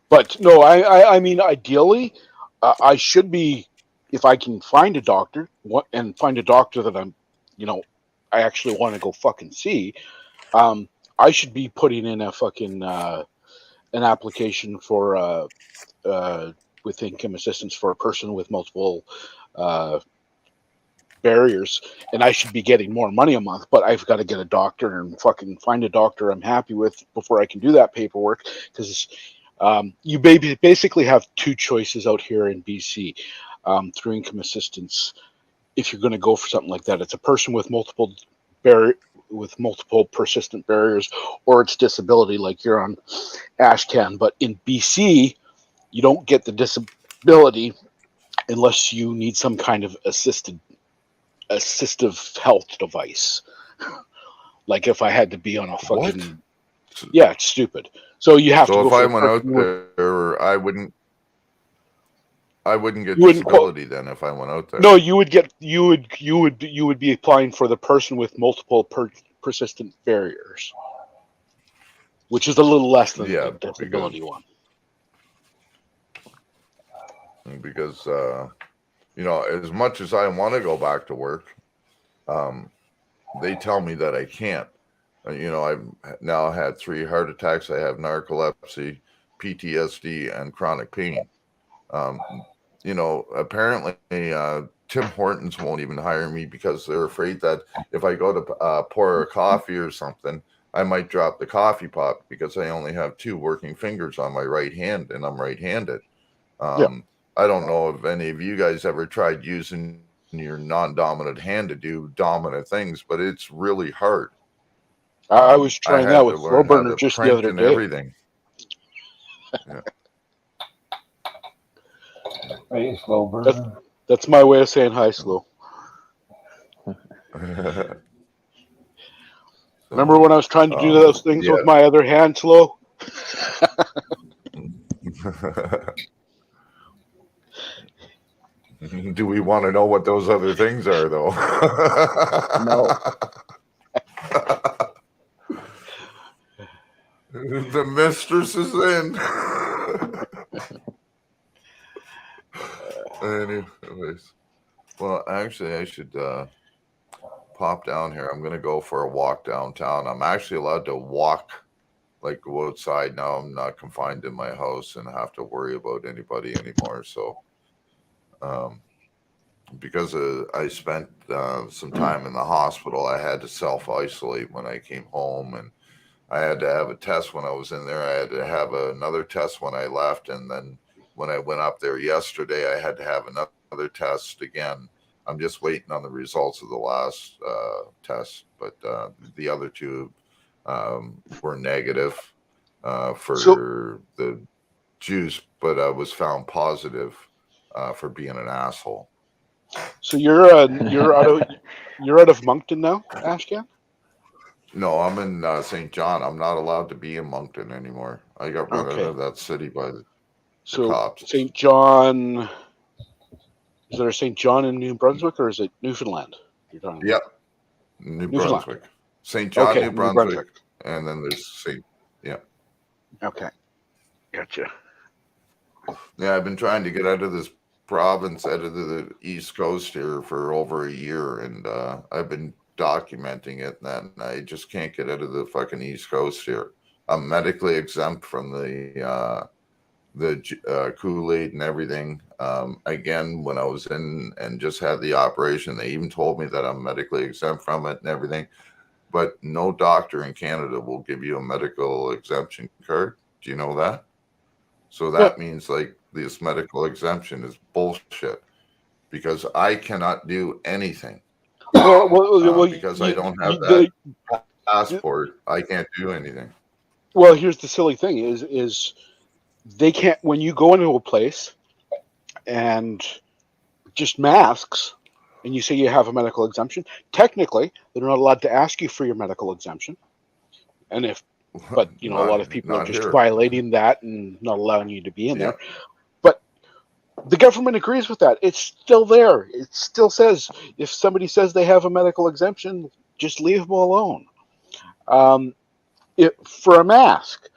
But no, I mean, ideally, I should be, if I can find a doctor and find a doctor that I actually want to go fucking see. I should be putting in a fucking an application for with income assistance for a person with multiple barriers, and I should be getting more money a month, but I've got to get a doctor and fucking find a doctor I'm happy with before I can do that paperwork, because you basically have two choices out here in BC through income assistance. If you're going to go for something like that, it's a person with multiple persistent barriers, or it's disability like you're on Ashcan. But in BC, you don't get the disability unless you need some kind of assistive health device. Like if I had to be on a fucking yeah, it's stupid. So you have to. So go if I went out there, I wouldn't get disability then if I went out there. No, you would be applying for the person with multiple persistent barriers, which is a little less than the disability one. Because as much as I want to go back to work, they tell me that I can't. I've now had 3 heart attacks. I have narcolepsy, PTSD, and chronic pain. Apparently Tim Hortons won't even hire me because they're afraid that if I go to pour a coffee or something, I might drop the coffee pot because I only have 2 working fingers on my right hand, and I'm right-handed. I don't know if any of you guys ever tried using your non-dominant hand to do dominant things, but it's really hard. I was trying that with slow burner just the other day. Everything. Yeah. Hey, slow burner. That's my way of saying hi, Slow. Remember when I was trying to do those things with my other hand, Slow? Do we want to know what those other things are, though? No. The mistress is in. Anyways, well, actually, I should pop down here. I'm going to go for a walk downtown. I'm actually allowed to walk, like go outside now. I'm not confined in my house and have to worry about anybody anymore. So, because I spent some time in the hospital, I had to self-isolate when I came home, and I had to have a test when I was in there. I had to have another test when I left, and then when I went up there yesterday, I had to have another test again. I'm just waiting on the results of the last test, but the other 2 were negative for the juice, but I was found positive for being an asshole. So you're out of Moncton now, Ashcan? No, I'm in St. John. I'm not allowed to be in Moncton anymore. I got run out of that city by the cops. St. John, is there a St. John in New Brunswick, or is it Newfoundland? Yep, New Brunswick. St. John, New Brunswick. And then there's St. Yeah. Okay, gotcha. Yeah, I've been trying to get out of this province, out of the East Coast here for over a year, and I've been documenting it, and I just can't get out of the fucking East Coast here. I'm medically exempt from the Kool-Aid and everything. Again, when I was in and just had the operation, they even told me that I'm medically exempt from it and everything. But no doctor in Canada will give you a medical exemption card. Do you know that? So that means like this medical exemption is bullshit because I cannot do anything. Because I don't have that passport, I can't do anything. Well, here's the silly thing: is they can't, when you go into a place and just masks, and you say you have a medical exemption. Technically, they're not allowed to ask you for your medical exemption, and but a lot of people are just violating that and not allowing you to be in there. But the government agrees with that. It's still there. It still says if somebody says they have a medical exemption, just leave them alone. For a mask,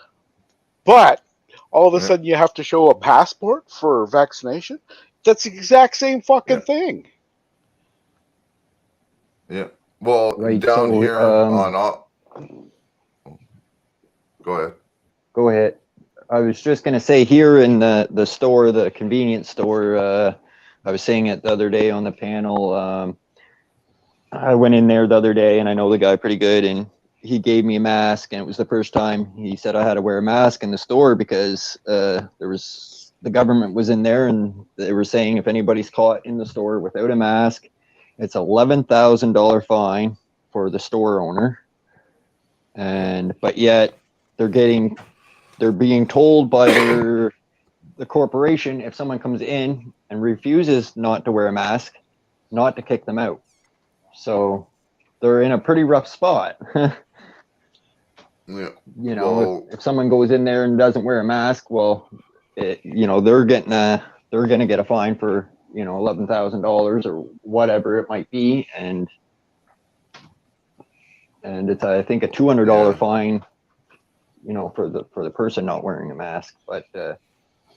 but all of a sudden you have to show a passport for vaccination. That's the exact same fucking thing. Yeah. Well, Right, down so, here on all. Go ahead. Go ahead. I was just gonna say here in the store, the convenience store. I was saying it the other day on the panel. I went in there the other day, and I know the guy pretty good, and he gave me a mask, and it was the first time he said I had to wear a mask in the store because the government was in there, and they were saying if anybody's caught in the store without a mask, it's $11,000 fine for the store owner. But yet they're being told by the corporation, if someone comes in and refuses not to wear a mask, not to kick them out. So they're in a pretty rough spot. Yeah. If someone goes in there and doesn't wear a mask, well, they're gonna get a fine for $11,000 or whatever it might be, and it's I think a $200 fine, for the person not wearing a mask. But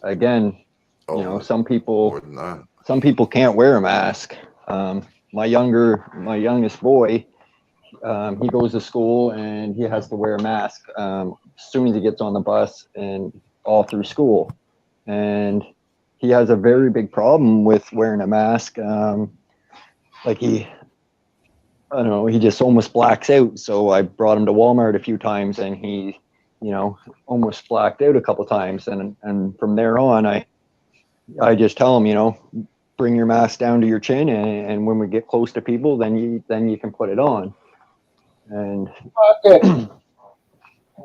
again, some people can't wear a mask. My youngest boy, he goes to school and he has to wear a mask as soon as he gets on the bus and all through school. And he has a very big problem with wearing a mask. He just almost blacks out. So I brought him to Walmart a few times, and he, almost blacked out a couple times. And from there on, I just tell him, bring your mask down to your chin, and when we get close to people, then you can put it on. And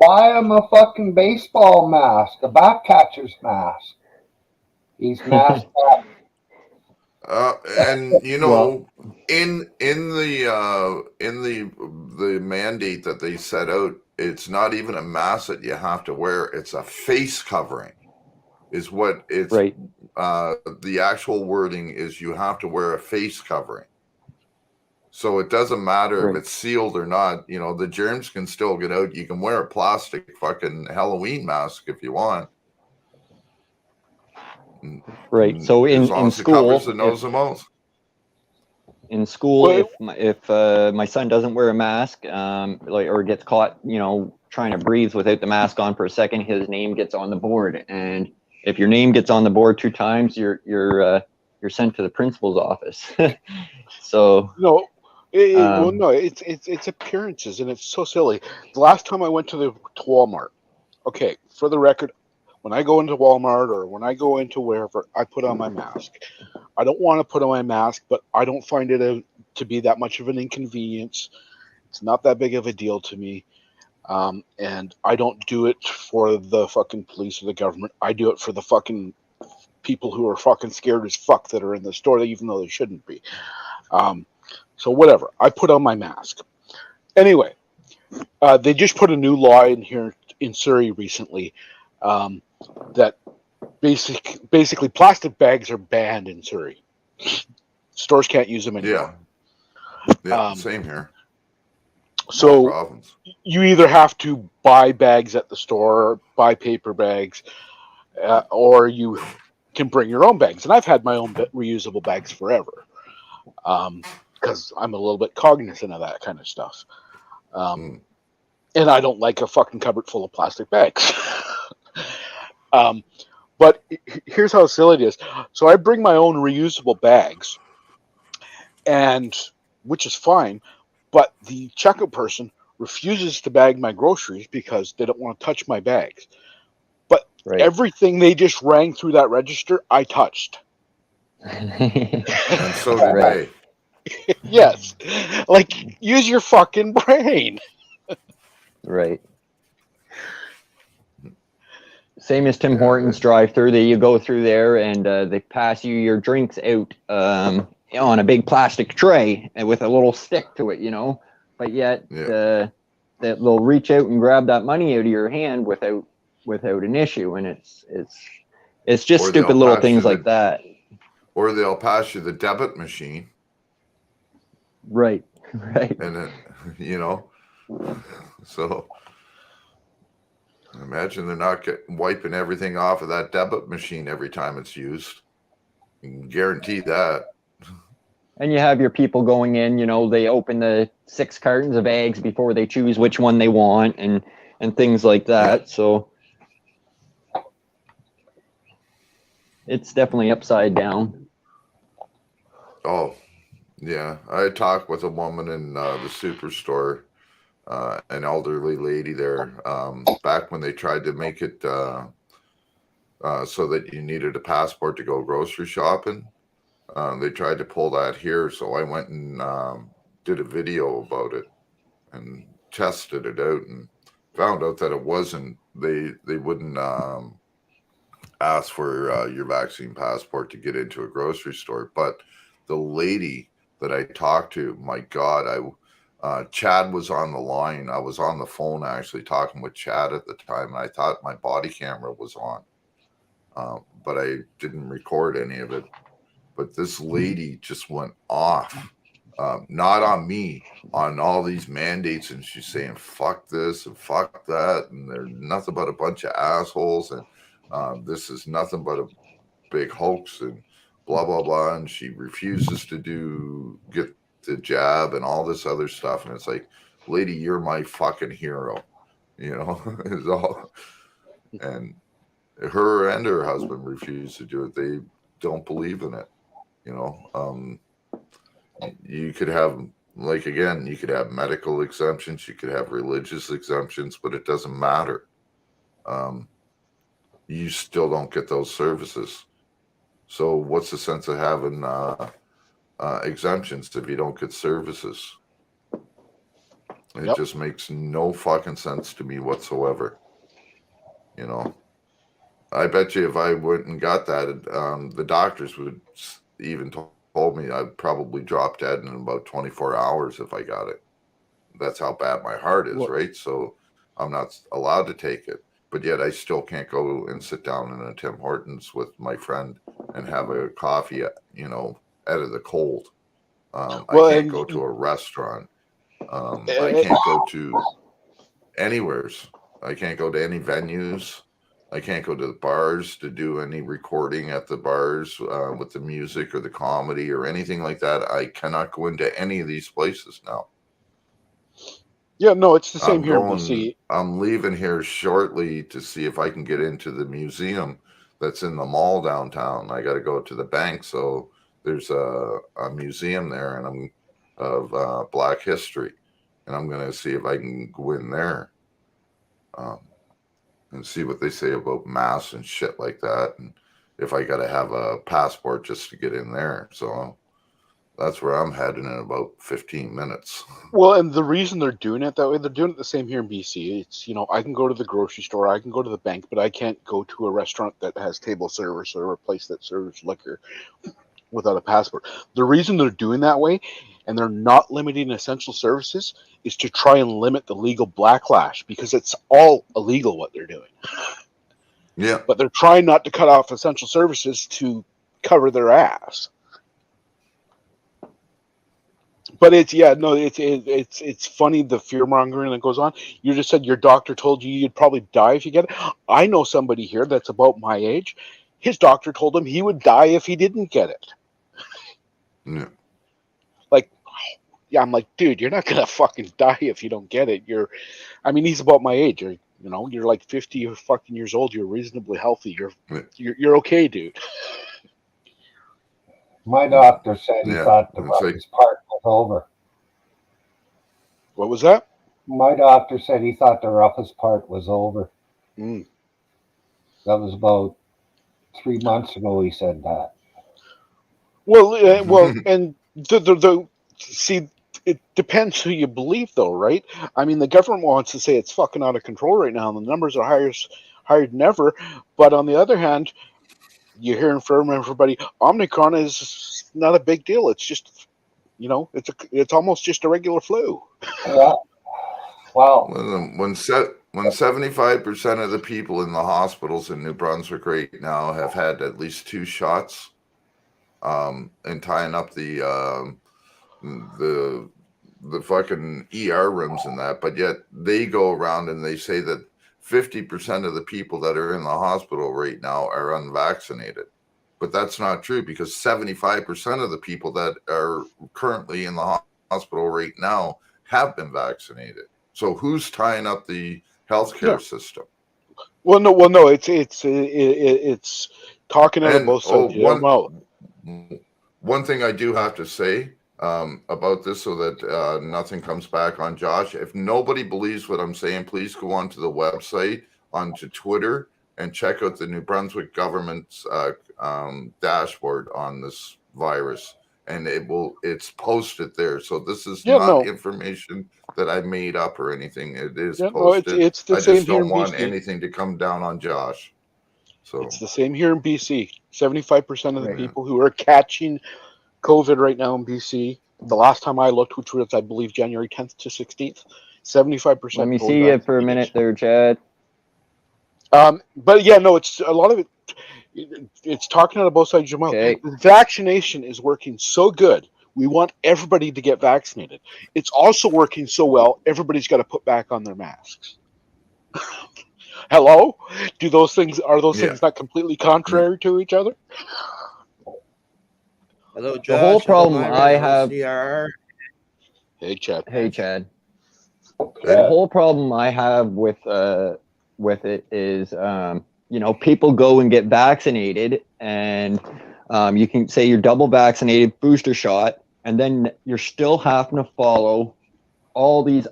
buy him a fucking baseball mask, a back catcher's mask. He's masked up. And in the mandate that they set out, it's not even a mask that you have to wear; it's a face covering. Is what it's right. The actual wording is you have to wear a face covering. So it doesn't matter if it's sealed or not. The germs can still get out. You can wear a plastic fucking Halloween mask if you want. Right. So in school, covers the nose and mouth. In school, if my son doesn't wear a mask, or gets caught, trying to breathe without the mask on for a second, his name gets on the board. And if your name gets on the board 2 times, you're sent to the principal's office. So it's appearances, and it's so silly. The last time I went to Walmart, okay, for the record, when I go into Walmart or when I go into wherever, I put on my mask. I don't want to put on my mask, but I don't find it to be that much of an inconvenience. It's not that big of a deal to me. And I don't do it for the fucking police or the government. I do it for the fucking people who are fucking scared as fuck that are in the store, even though they shouldn't be. So whatever. I put on my mask. Anyway, they just put a new law in here in Surrey recently that basically plastic bags are banned in Surrey. Stores can't use them anymore. Yeah, same here. So you either have to buy bags at the store, buy paper bags, or you can bring your own bags. And I've had my own reusable bags forever because I'm a little bit cognizant of that kind of stuff. And I don't like a fucking cupboard full of plastic bags. But here's how silly it is. So I bring my own reusable bags, and which is fine, but the checkout person refuses to bag my groceries because they don't want to touch my bags. But Right. everything they just rang through that register, I touched. And so did Right. they. Yes. Like, use your fucking brain. Right. Same as Tim Yeah, Hortons drive-through. That you go through there and they pass you your drinks out on a big plastic tray and with a little stick to it, But yet Yeah. that they'll reach out and grab that money out of your hand without an issue, and it's just Or stupid they'll little pass you things like that. Or they'll pass you the debit machine, Right. Right. and then So imagine they're not wiping everything off of that debit machine every time it's used. You can guarantee that. And you have your people going in, they open the 6 cartons of eggs before they choose which one they want and things like that. Yeah. So it's definitely upside down. Oh, yeah. I talked with a woman in the superstore, an elderly lady there, back when they tried to make it so that you needed a passport to go grocery shopping. They tried to pull that here, so I went and did a video about it and tested it out and found out that it wasn't. They wouldn't ask for your vaccine passport to get into a grocery store. But the lady that I talked to, my God, Chad was on the line. I was on the phone actually talking with Chad at the time, and I thought my body camera was on, but I didn't record any of it. But this lady just went off, not on me, on all these mandates, and she's saying fuck this and fuck that, and they're nothing but a bunch of assholes, and this is nothing but a big hoax, and blah blah blah. And she refuses to get the jab and all this other stuff, and it's like, lady, you're my fucking hero, is all. And her and her husband refuse to do it. They don't believe in it. You could have, like, again, you could have medical exemptions, you could have religious exemptions, but it doesn't matter. You still don't get those services. So what's the sense of having exemptions if you don't get services? It just makes no fucking sense to me whatsoever. I bet you if I went and got that, the doctors would even told me I'd probably drop dead in about 24 hours if I got it. That's how bad my heart is, right? So I'm not allowed to take it. But yet I still can't go and sit down in a Tim Hortons with my friend and have a coffee, out of the cold. I can't go to a restaurant. I can't go to anywheres. I can't go to any venues. I can't go to the bars to do any recording at the bars with the music or the comedy or anything like that. I cannot go into any of these places now. Yeah, no, it's the same here in BC. I'm leaving here shortly to see if I can get into the museum that's in the mall downtown. I got to go to the bank, so there's a museum there, and of Black history, and I'm going to see if I can go in there and see what they say about masks and shit like that, and if I got to have a passport just to get in there. So that's where I'm heading in about 15 minutes. Well, and the reason they're doing it that way, they're doing it the same here in BC. It's, I can go to the grocery store, I can go to the bank, but I can't go to a restaurant that has table service or a place that serves liquor without a passport. The reason they're doing that way, and they're not limiting essential services, is to try and limit the legal backlash, because it's all illegal what they're doing. Yeah. But they're trying not to cut off essential services to cover their ass. But it's funny, the fear mongering that goes on. You just said your doctor told you you'd probably die if you get it. I know somebody here that's about my age. His doctor told him he would die if he didn't get it. Yeah. I'm like, dude, you're not gonna fucking die if you don't get it. He's about my age. You know, you're like 50 fucking years old. You're reasonably healthy. Yeah. You're okay, dude. My doctor said he Yeah, thought the it's like- roughest part was over. What was that? My doctor said he thought the roughest part was over. Mm. That was about 3 months ago. He said that. Well, and the see, it depends who you believe, though, right? I mean, the government wants to say it's fucking out of control right now, and the numbers are higher than ever. But on the other hand, you're hearing from everybody, Omicron is not a big deal. It's just, you know, it's almost just a regular flu. Yeah. Well, When 75% of the people in the hospitals in New Brunswick right now have had at least 2 shots, and tying up the fucking ER rooms and that, but yet they go around and they say that 50% of the people that are in the hospital right now are unvaccinated. But that's not true, because 75% of the people that are currently in the hospital right now have been vaccinated. So who's tying up the healthcare system? Well, no, it's talking out of both sides. One thing I do have to say about this, so that nothing comes back on Josh. If nobody believes what I'm saying, please go onto the website, onto Twitter, and check out the New Brunswick government's dashboard on this virus, and it's posted there. So this is not information that I made up or anything. It is posted. It's the I same just here don't in want BC. anything to come down on Josh. So it's the same here in BC. 75% of the Right. people who are catching COVID right now in BC, the last time I looked, which was, I believe, January 10th to 16th, 75%. Let me see you for a minute there, Chad. But yeah, no, it's a lot of it. It's talking out of both sides of your mouth. Okay. Vaccination is working so good. We want everybody to get vaccinated. It's also working so well, everybody's got to put back on their masks. Hello? Are those things not completely contrary to each other? Hello, Josh. The whole problem Hello, I Myra. have. CRR. Hey, Chad. Hey, Chad. Yeah. The whole problem I have with it is, you know, people go and get vaccinated, and you can say you're double vaccinated, booster shot, and then you're still having to follow all these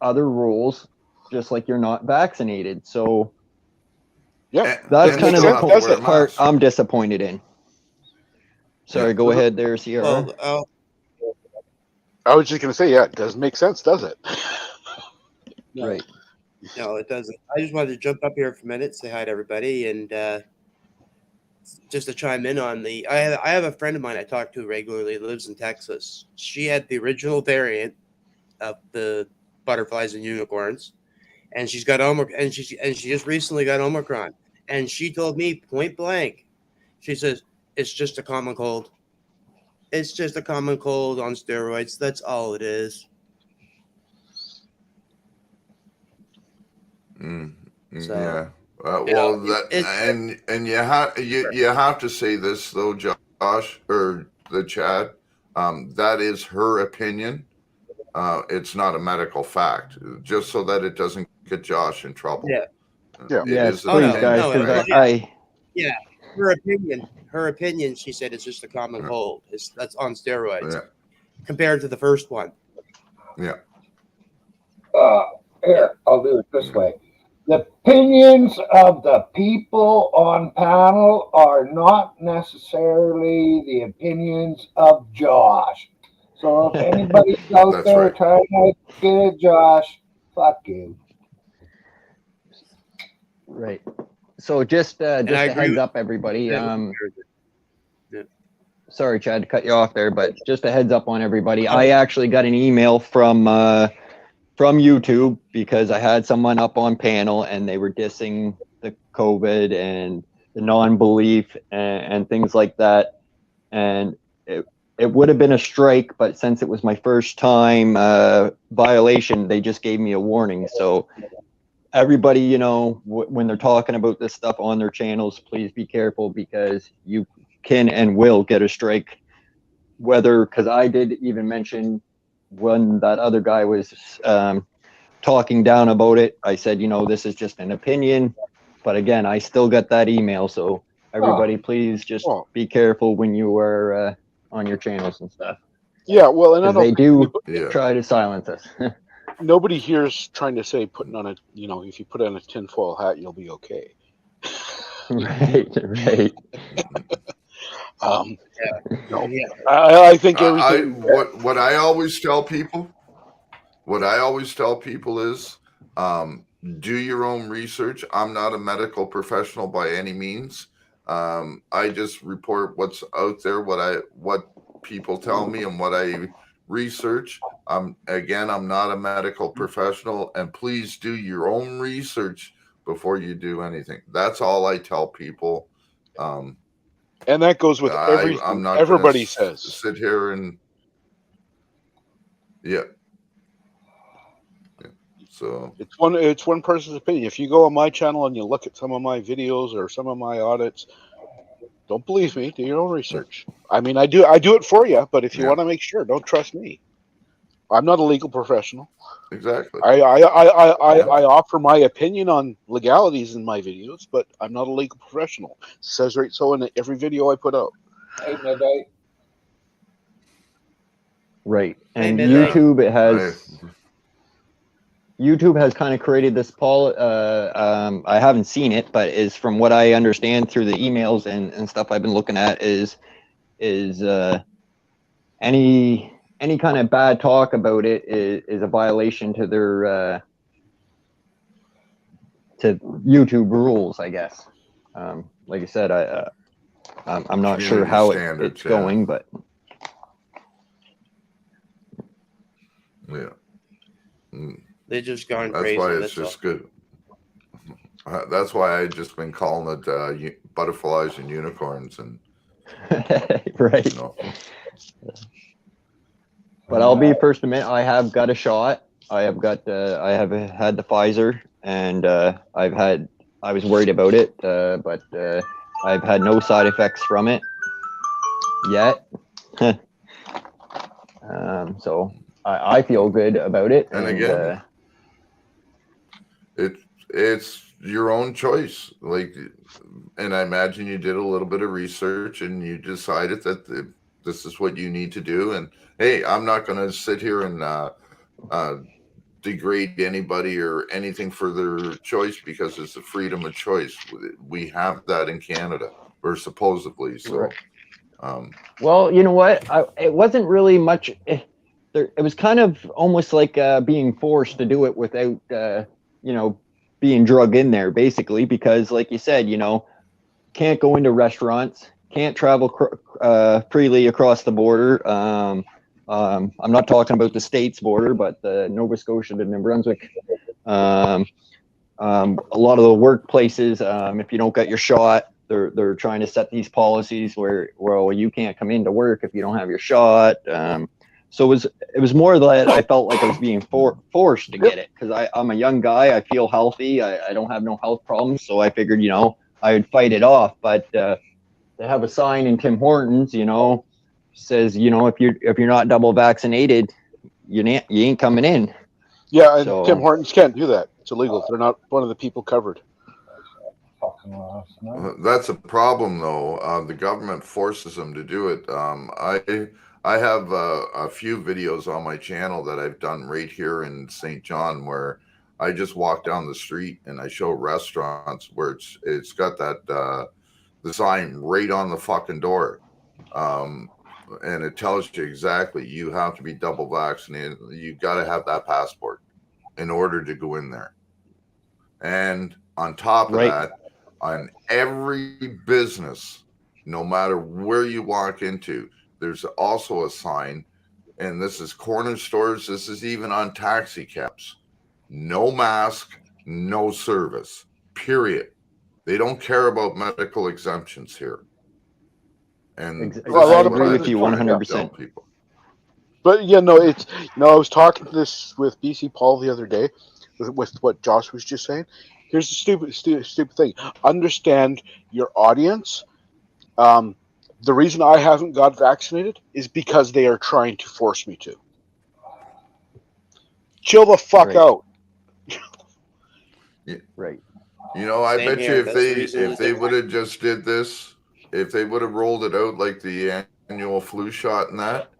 other rules, just like you're not vaccinated. So Yeah, that's kind of the part I'm I'm disappointed in. Sorry, go ahead there, Sierra. Well, I was just going to say, yeah, it doesn't make sense, does it? no, Right. no, it doesn't. I just wanted to jump up here for a minute, say hi to everybody, and just to chime in on I have a friend of mine I talk to regularly, lives in Texas. She had the original variant of the butterflies and unicorns, and she's got Omicron, and she just recently got Omicron, and she told me point blank, she says it's just a common cold. It's just a common cold on steroids. That's all it is. So, yeah. you know, And you have to say this though, Josh, or the Chad. That is her opinion. It's not a medical fact, just so that it doesn't get Josh in trouble. Yeah. Yeah. It Yes, is an please, no, guys, no, because yeah, her opinion, she said it's just a common cold. That's on steroids compared to the first one. Yeah. Here, I'll do it this way. The opinions of the people on panel are not necessarily the opinions of Josh. So if anybody's out That's there right. trying to get at Josh, fuck you. right. So just I a agree heads with- up, everybody. Yeah. Sorry, Chad, to cut you off there, but just a heads up on everybody. I actually got an email from YouTube because I had someone up on panel and they were dissing the COVID and the non-belief and things like that. And it would have been a strike, but since it was my first time violation, they just gave me a warning. So everybody, you know, when they're talking about this stuff on their channels, please be careful, because you can and will get a strike. Whether, because I did even mention when that other guy was talking down about it. I said, this is just an opinion. But again, I still got that email. So everybody, please just be careful when you are on your channels and stuff. Yeah, well, and I 'Cause don't they do Yeah. try to silence us. nobody here's trying to say putting on a, if you put on a tinfoil hat, you'll be okay. Right. No, Yeah. I think everything. What I always tell people, is, do your own research. I'm not a medical professional by any means. I just report what's out there, what people tell me, and what I research. Again, I'm not a medical professional, and please do your own research before you do anything. That's all I tell people. And that goes with everything. I'm not Everybody gonna says. sit here and yeah. So It's one person's opinion. If you go on my channel and you look at some of my videos or some of my audits, don't believe me. Do your own research. I mean, I do it for you, but if you Yeah. want to make sure, don't trust me. I'm not a legal professional. exactly. I offer my opinion on legalities in my videos, but I'm not a legal professional. It says right so in every video I put out. Hey, Midnight. Right. And Midnight. YouTube has kind of created this I haven't seen it, but is from what I understand through the emails and stuff I've been looking at is any kind of bad talk about it is a violation to their to YouTube rules, I guess. Like I said, I'm not sure Community how standards, it's yeah. going, but Yeah. Mm. They've just gone That's crazy. why it's That's just all. good. That's why I just been calling it butterflies and unicorns, and right. But I'll be first to admit I have got a shot. I have had the Pfizer, and I was worried about it, but I've had no side effects from it yet. So I feel good about it. And again, it's your own choice. And I imagine you did a little bit of research and you decided that this is what you need to do. And hey, I'm not going to sit here and degrade anybody or anything for their choice, because it's a freedom of choice. We have that in Canada, or supposedly. So, right. Well, you know what? It wasn't really much. It was kind of almost like being forced to do it without, being drug in there, basically, because, like you said, can't go into restaurants, can't travel freely across the border. I'm not talking about the state's border, but the Nova Scotia to New Brunswick. A lot of the workplaces, if you don't get your shot, they're trying to set these policies where, well, you can't come into work if you don't have your shot. So it was more that I felt like I was being forced to get it, because I'm a young guy. I feel healthy. I don't have no health problems. So I figured, I would fight it off. But they have a sign in Tim Hortons, says, if you're not double vaccinated, you ain't coming in. Yeah, and Tim Hortons can't do that. It's illegal. They're not one of the people covered. that's a problem, though. The government forces them to do it. I have a few videos on my channel that I've done right here in St. John, where I just walk down the street and I show restaurants where it's got that the sign right on the fucking door, and it tells you exactly you have to be double vaccinated. You got to have that passport in order to go in there. And on top of that, on every business, no matter where you walk into, there's also a sign, and this is corner stores. This is even on taxi cabs. No mask, no service, period. They don't care about medical exemptions here. And I agree with you 100%. People. But it's I was talking to this with BC Paul the other day with what Josh was just saying. Here's the stupid thing. Understand your audience. The reason I haven't got vaccinated is because they are trying to force me to. Chill the fuck out. Right. You know, I Same bet here. you if That's the reason if that they they would have just did this, if they would have rolled it out like the annual flu shot and that,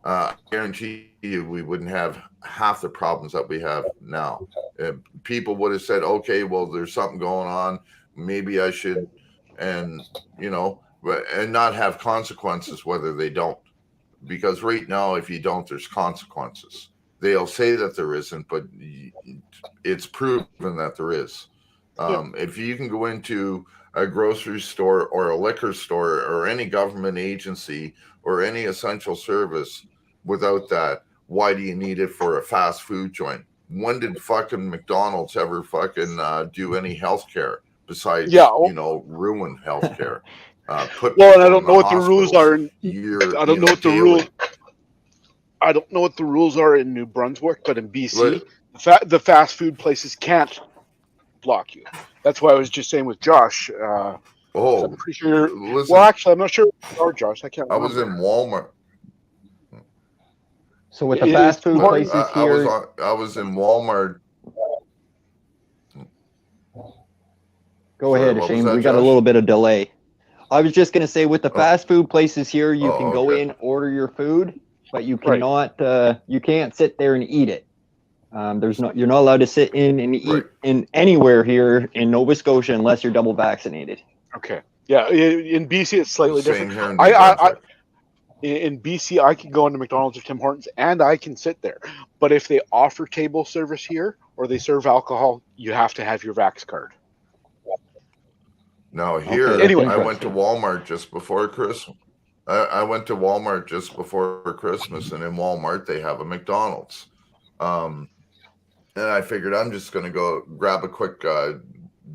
I guarantee you we wouldn't have half the problems that we have now. People would have said, "Okay, well, there's something going on. Maybe I should," and and not have consequences whether they don't. Because right now, if you don't, there's consequences. They'll say that there isn't, but it's proven that there is. If you can go into a grocery store or a liquor store or any government agency or any essential service without that, why do you need it for a fast food joint? When did fucking McDonald's ever fucking do any healthcare besides, Yeah. Oh, ruin healthcare? Put well, and people I in don't the know what the rules hospitals are. I don't know what the daily. I don't know what the rules are in New Brunswick, but in BC, But- the fast food places can't block you. That's why I was just saying with Josh. Oh, I'm pretty sure. listen, Well, actually, I'm not sure. Or Josh, I can't I remember. was in Walmart. So with the It fast is food important. places I was in Walmart. go Sorry, ahead, what was Shane. that, We got a Josh? little bit of delay. I was just gonna say with the Oh. fast food places here, you can go okay. in, order your food, but you Right. cannot. You can't sit there and eat it. You're not allowed to sit in and eat Right. in anywhere here in Nova Scotia unless you're double vaccinated. Okay. Yeah. In BC, it's slightly Same different. here in New Brunswick. In BC, I can go into McDonald's or Tim Hortons and I can sit there. But if they offer table service here or they serve alcohol, you have to have your Vax card. Now Okay, here, that's Anyway. I went to interesting. Walmart just before Christmas. I went to Walmart just before Christmas, and in Walmart they have a McDonald's. And I figured I'm just gonna go grab a quick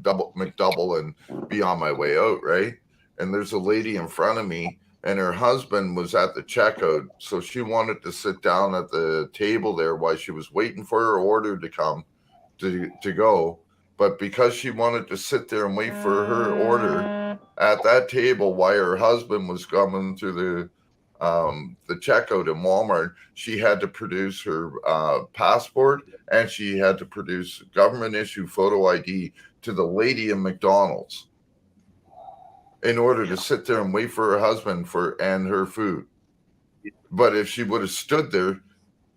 double McDouble and be on my way out, right? And there's a lady in front of me, and her husband was at the checkout, so she wanted to sit down at the table there while she was waiting for her order to come to go. But because she wanted to sit there and wait for her order at that table while her husband was coming through the checkout in Walmart, she had to produce her passport and she had to produce government issue photo ID to the lady in McDonald's in order to sit there and wait for her husband and her food. But if she would have stood there,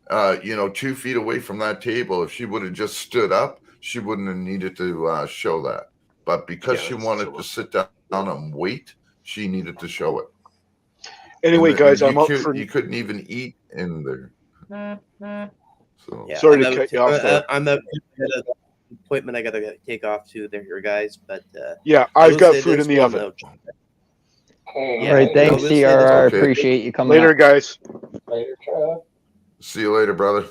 2 feet away from that table, if she would have just stood up, she wouldn't have needed to show that. But because she wanted to sit down and wait, she needed to show it. Anyway, guys, I'm up you couldn't even eat in there. So Yeah, Sorry to cut you off there. I'm an appointment I gotta take off to there, guys. But Yeah, I I've will got say food this in the one, oven. though. Okay, Yeah, All right, I thanks, will say this CRR. Okay. Appreciate you coming Later, up. guys. later, Chuck. see you later, brother.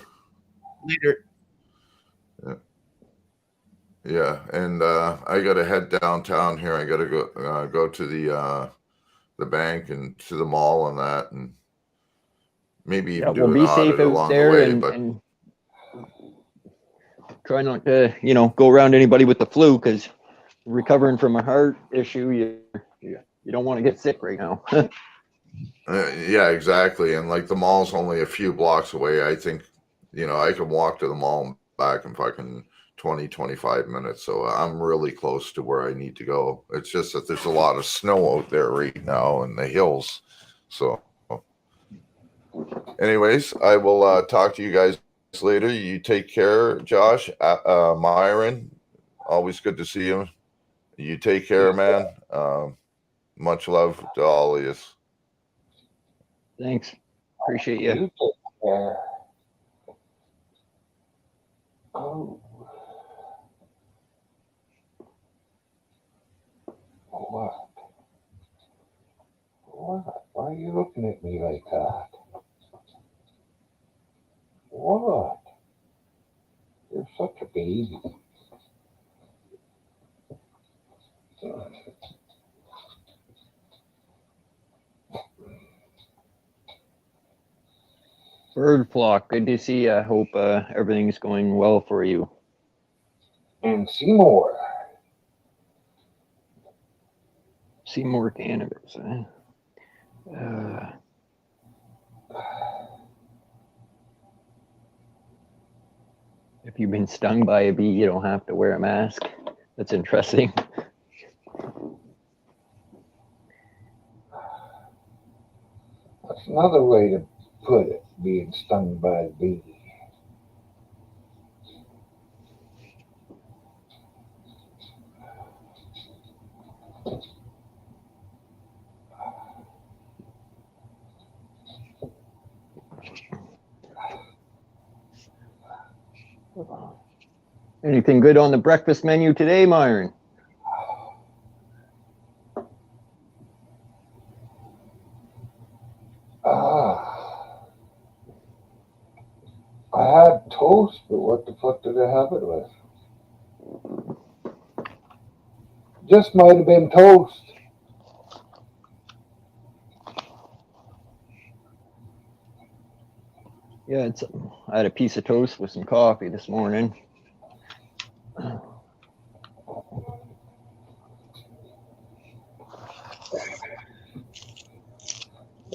later. Yeah, and I gotta head downtown here. I gotta go to the bank and to the mall and that, and maybe even do Well, an be safe audit out along the there way. and, But and try not to, go around anybody with the flu because recovering from a heart issue, you don't want to get sick right now. yeah, exactly. And like the mall's only a few blocks away. I think I can walk to the mall and back in fucking 20-25 minutes. So I'm really close to where I need to go. It's just that there's a lot of snow out there right now in the hills. So anyways, I will talk to you guys later. You take care, Josh. Myron, always good to see you. You take care, man. Much love to all of you. Thanks. Appreciate you. You take care. Oh. What? What? Why are you looking at me like that? What? You're such a baby. Bird flock, good to see you. I hope everything's going well for you. And Seymour. Seymour Cannabis. If you've been stung by a bee, you don't have to wear a mask. That's interesting. That's another way to put it, being stung by a bee. Anything good on the breakfast menu today, Myron? Ah, I had toast, but what the fuck did I have it with? Just might have been toast. Yeah, I had a piece of toast with some coffee this morning.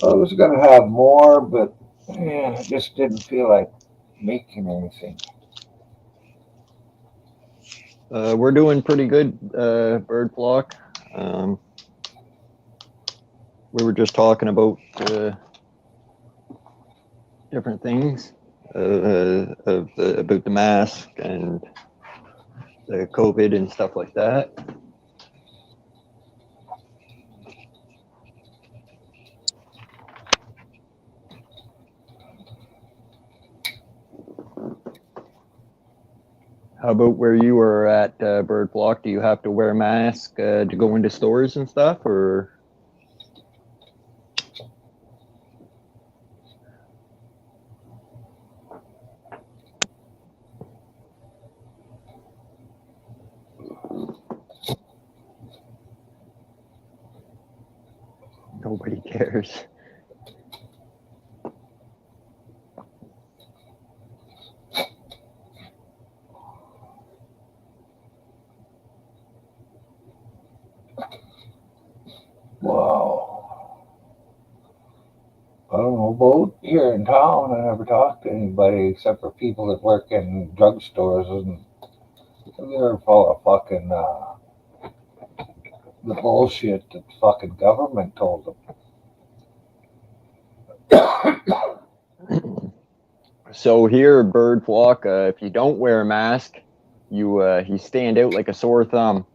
I was gonna have more, but yeah, I just didn't feel like making anything. We're doing pretty good, bird flock. We were just talking about different things about the mask and the COVID and stuff like that. How about where you were at, bird flock? Do you have to wear a mask to go into stores and stuff, or? Nobody cares. Wow. I don't know about here in town. I never talked to anybody except for people that work in drugstores, and they're full of fucking the bullshit that the fucking government told them. So here, bird flock, if you don't wear a mask, you stand out like a sore thumb.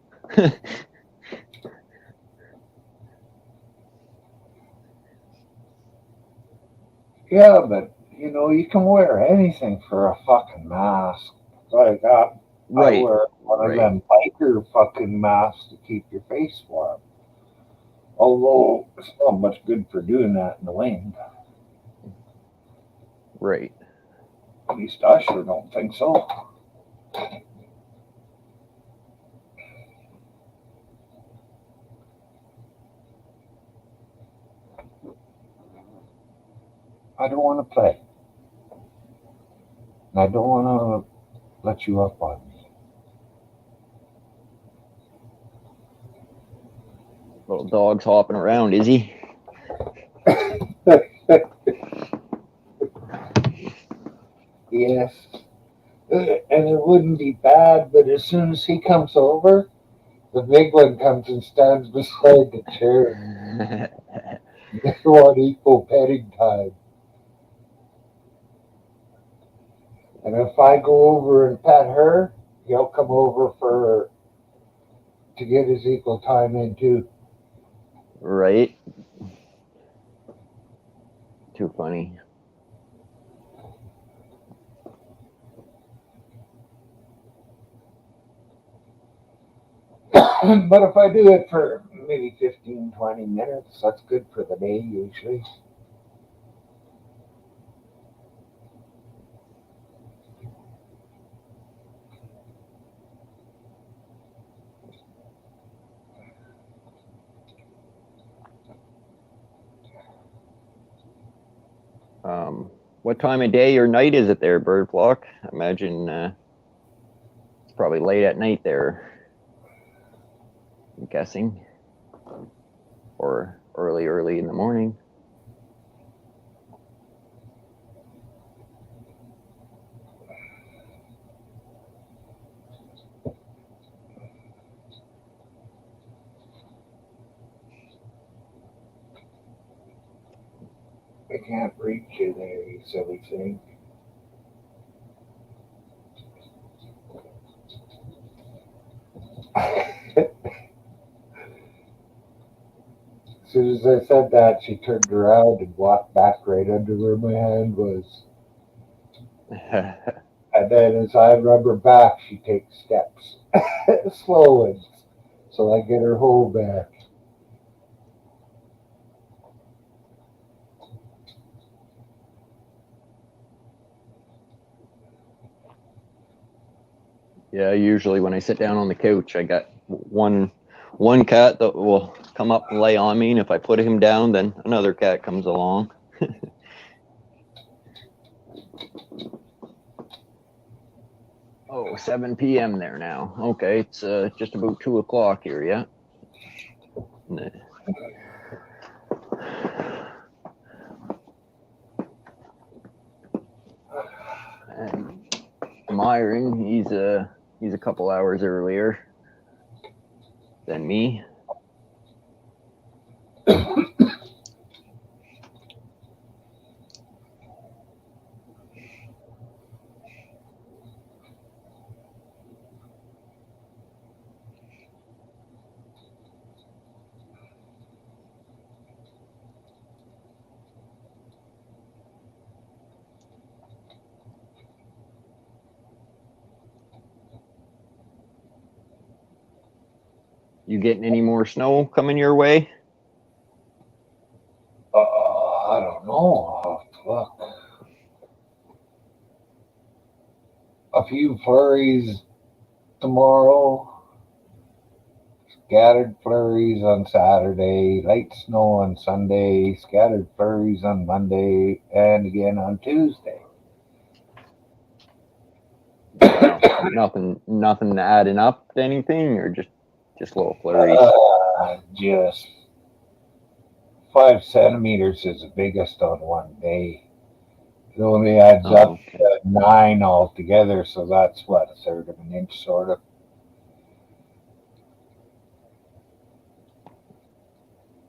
Yeah, but you know, you can wear anything for a fucking mask. Like I Right. wear one of Right. them biker fucking masks to keep your face warm. Although it's not much good for doing that in the wind. Right. At least I sure don't think so. I don't want to play. And I don't want to let you up on me. Little dog's hopping around, is he? Yes. And it wouldn't be bad, but as soon as he comes over, the big one comes and stands beside the chair. They want equal petting time. And if I go over and pet her, he'll come over to get his equal time in too. Right. Too funny. But if I do it for maybe 15, 20 minutes, that's good for the day usually. What time of day or night is it there, bird flock? I imagine it's probably late at night there. I'm guessing, or early in the morning. I can't reach you there, you silly thing. As soon as I said that, she turned around and walked back right under where my hand was. And then as I rub her back, she takes steps. Slow ones. So I get her home back. Yeah, usually when I sit down on the couch, I got one cat that will come up and lay on me, and if I put him down, then another cat comes along. Oh, 7 p.m. there now. Okay, it's just about 2 o'clock here, yeah. And Myron, he's a couple hours earlier than me. You getting any more snow coming your way? I don't know. I'll have to look. A few flurries tomorrow. Scattered flurries on Saturday, light snow on Sunday, scattered flurries on Monday, and again on Tuesday. Nothing adding up to anything, or just little flurries. Just 5 centimeters is the biggest on one day. It only adds up to 9 altogether, so that's what, a third of an inch, sort of.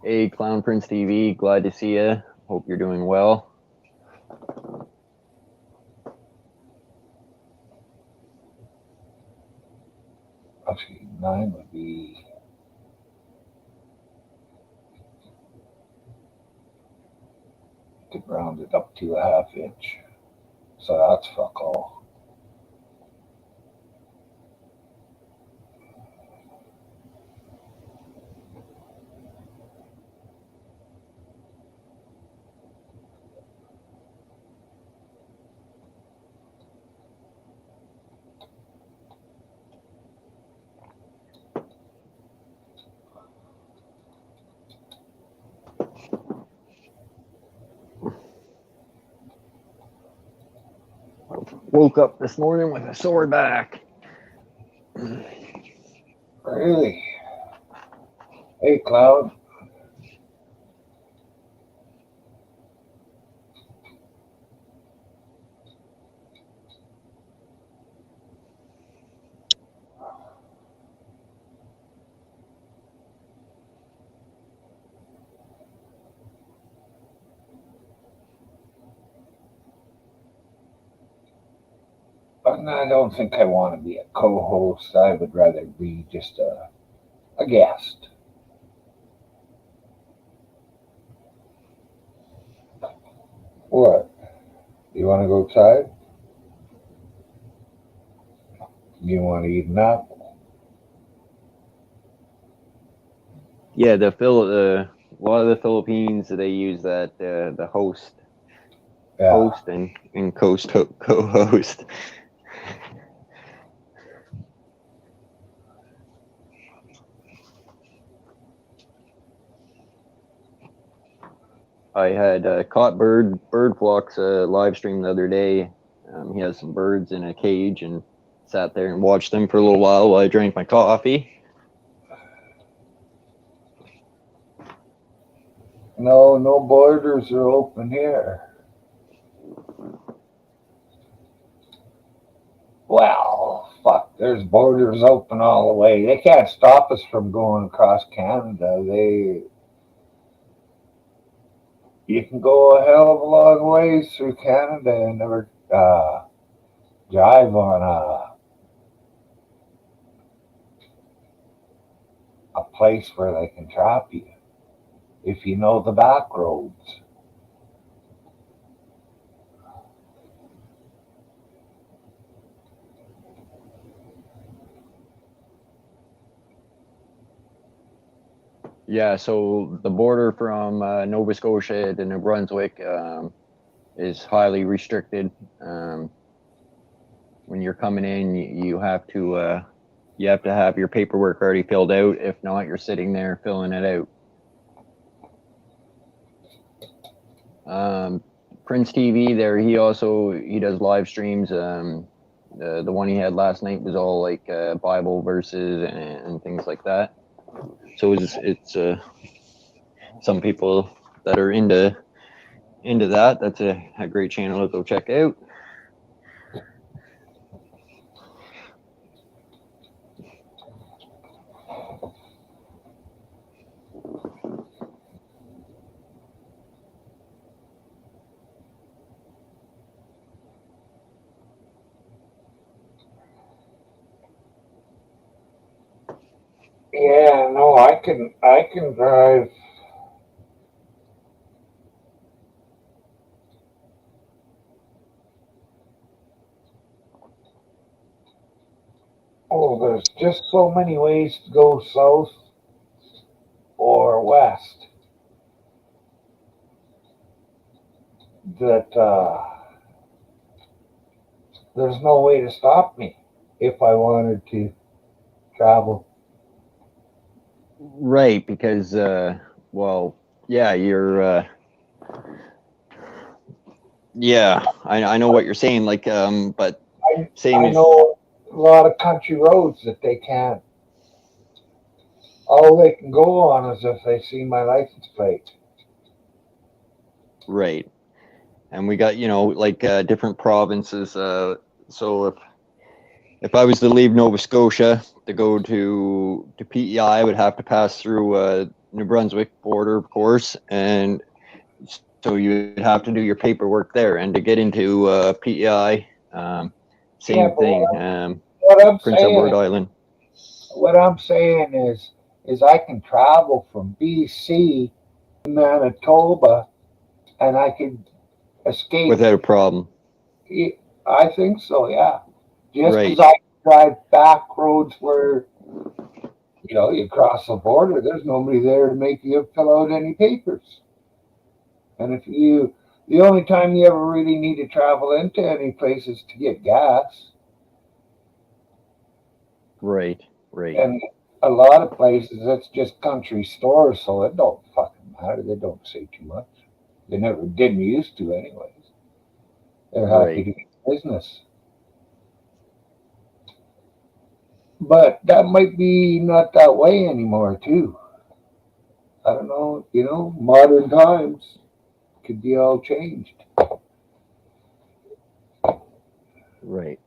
Hey, Clown Prince TV, glad to see you. Hope you're doing well. Actually, 9 would be. Could round it up to a half inch. So that's fuck all. Woke up this morning with a sore back. Really? Hey, Cloud. I don't think I want to be a co-host. I would rather be just a guest. What? You want to go outside? You want to eat an apple? Yeah, a lot of the Philippines, they use that the host and co-host. I had caught bird flocks live stream the other day. He has some birds in a cage and sat there and watched them for a little while I drank my coffee. No borders are open here. Well, fuck, there's borders open all the way. They can't stop us from going across Canada. You can go a hell of a long ways through Canada and never drive on a place where they can trap you if you know the back roads. Yeah, so the border from Nova Scotia to New Brunswick is highly restricted. When you're coming in, you have to have your paperwork already filled out. If not, you're sitting there filling it out. Prince TV there, he does live streams. The one he had last night was all like Bible verses and things like that. So it's some people that are into that. That's a great channel to go check out. Yeah, no, I can drive. Oh, there's just so many ways to go south or west that there's no way to stop me if I wanted to travel. Right, because well, yeah, you're yeah, I know what you're saying. Like, but same I as know a lot of country roads that they can't. All they can go on is if they see my license plate. right, and we got like different provinces. So if I was to leave Nova Scotia to go to PEI, I would have to pass through New Brunswick border, of course, and so you'd have to do your paperwork there. And to get into PEI, same Yeah, but thing. what I'm Prince Edward saying, Island. what I'm saying is I can travel from BC to Manitoba, and I can escape. Without a problem. I think so, yeah. Just Right. because I drive back roads where you cross the border, there's nobody there to make you fill out any papers. And the only time you ever really need to travel into any place is to get gas. Right. And a lot of places, it's just country stores, so it don't fucking matter. They don't say too much. They never didn't used to, anyways. They're happy to get business. But that might be not that way anymore, too. I don't know, modern times could be all changed. Right.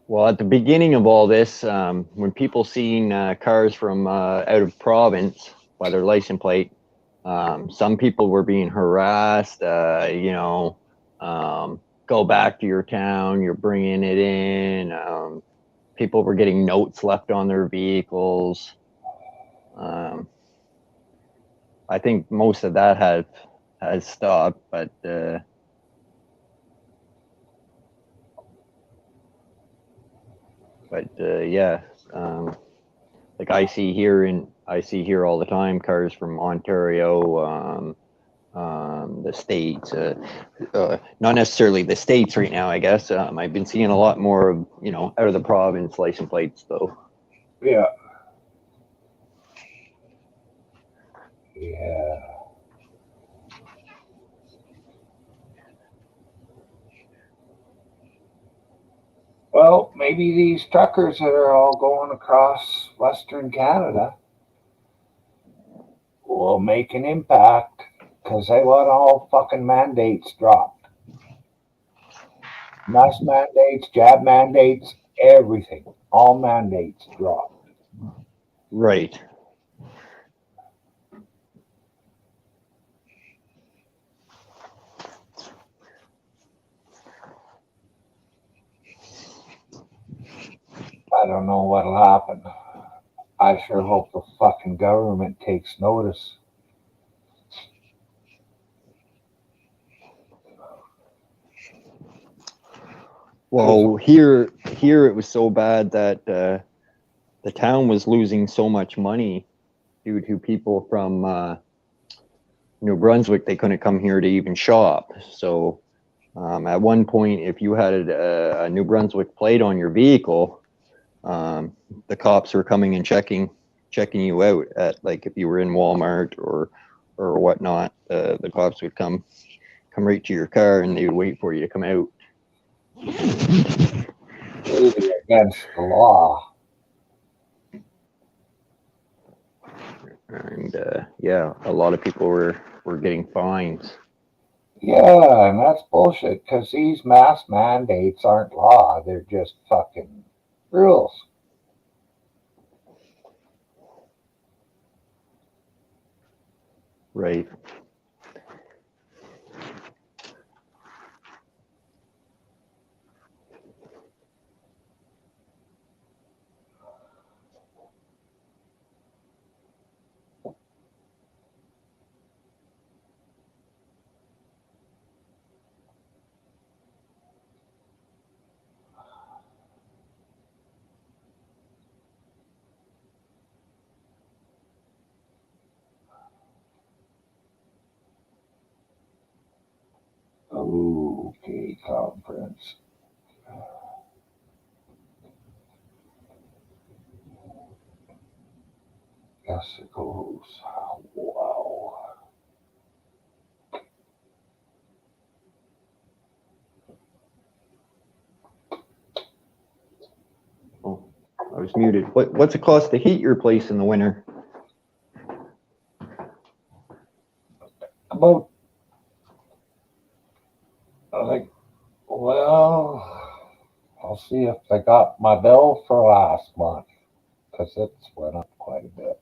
Well, at the beginning of all this, when people seen cars from out of province by their license plate, some people were being harassed. Go back to your town. You're bringing it in. People were getting notes left on their vehicles. I think most of that has stopped, but yeah, like I see here all the time cars from Ontario, the States, not necessarily the States right now, I guess. I've been seeing a lot more of, out of the province license plates though. Yeah. Yeah. Well, maybe these truckers that are all going across Western Canada will make an impact because they want all fucking mandates dropped. Mask mandates, jab mandates, everything. All mandates dropped. Right. I don't know what'll happen. I sure hope the fucking government takes notice. Well, here it was so bad that the town was losing so much money due to people from New Brunswick. They couldn't come here to even shop. So at one point, if you had a New Brunswick plate on your vehicle, the cops were coming and checking you out at, like, if you were in Walmart or whatnot. The cops would come right to your car and they would wait for you to come out. Really against the law. And yeah, a lot of people were getting fines. Yeah, and that's bullshit because these mask mandates aren't law. They're just fucking rules. Right. Okay, conference. Yes, it goes. Wow. Oh, I was muted. What's it cost to heat your place in the winter? About, I think, well, I'll see if I got my bill for last month because it's went up quite a bit.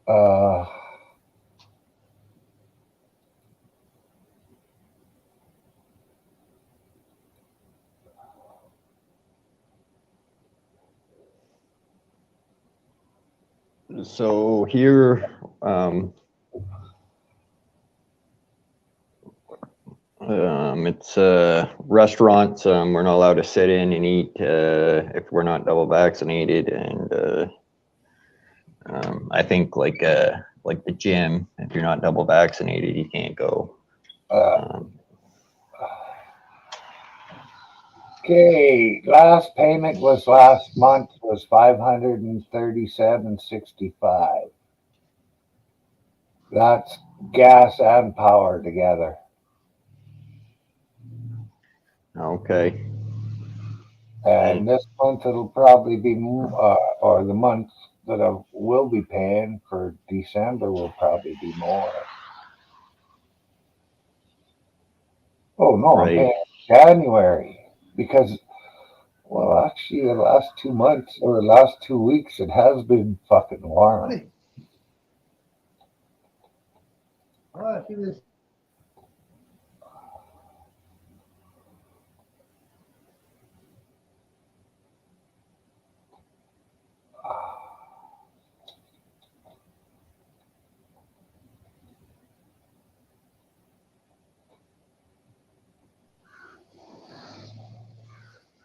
Uh, So here, it's restaurants. We're not allowed to sit in and eat if we're not double vaccinated, and I think like the gym, if you're not double vaccinated, you can't go. Um, okay, last payment was last month was $537.65. That's gas and power together. okay. And this month it'll probably be, or the month that I will be paying for December will probably be more. Oh no, I'm Right. paying January because, well, actually the last 2 months or the last 2 weeks it has been fucking warm.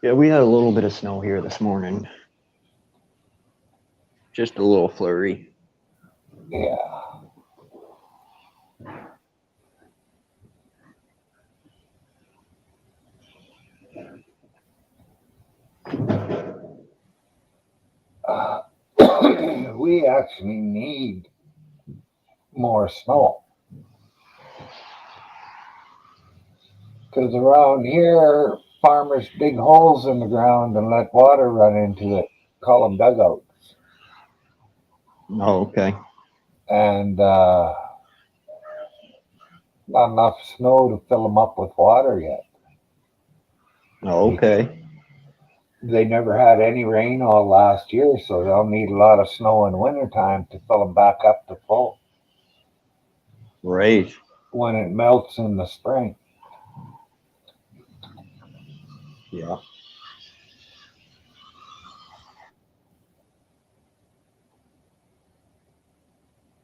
Yeah, we had a little bit of snow here this morning. Just a little flurry. Yeah. We actually need more snow because around here farmers dig holes in the ground and let water run into it, call them dugouts, Oh, okay. and not enough snow to fill them up with water yet. Oh, okay. They never had any rain all last year, so they'll need a lot of snow in wintertime to fill them back up to full Right. when it melts in the spring. Yeah.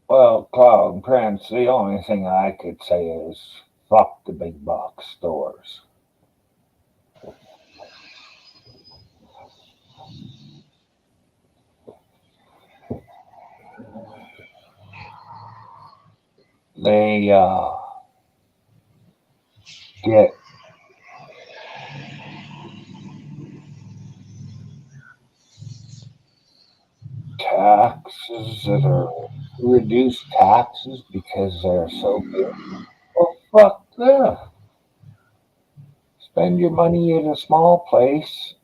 Well, Cloud and Prince, the only thing I could say is fuck the big box stores. They get taxes that are reduced taxes because they're so good. Well, fuck them. Spend your money in a small place.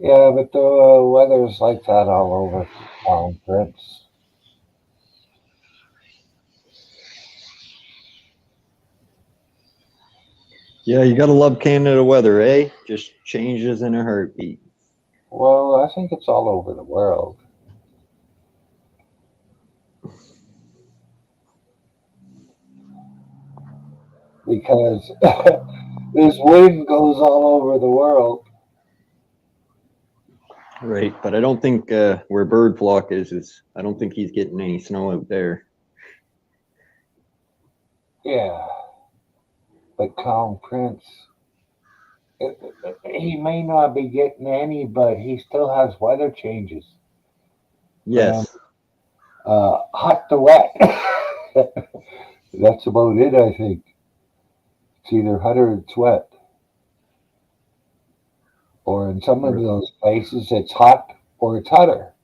Yeah, but the weather's like that all over town, Prince. Yeah, you gotta love Canada weather, eh? Just changes in a heartbeat. Well, I think it's all over the world. Because this wind goes all over the world. Right, but I don't think where Bird Flock is I don't think he's getting any snow out there. Yeah, but Crown Prince, he may not be getting any, but he still has weather changes. Yes. Hot to wet. That's about it, I think. It's either hot or it's wet. Or in some of those places, it's hot or it's hotter.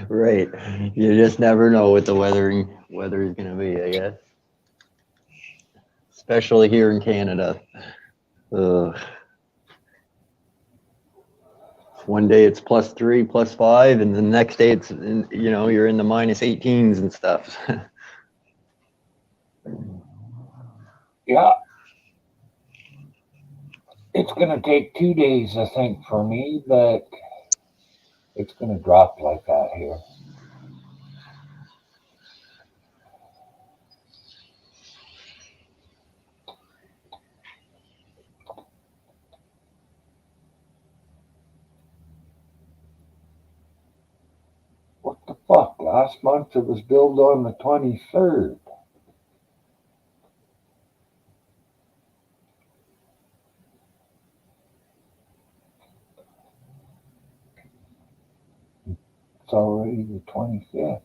Right. You just never know what the weather is gonna be, I guess. Especially here in Canada. Ugh. One day it's +3, +5, and the next day it's you're in the -18s and stuff. Yeah. It's going to take 2 days, I think, for me, but it's going to drop like that here. What the fuck? Last month it was billed on the 23rd. It's already the 25th.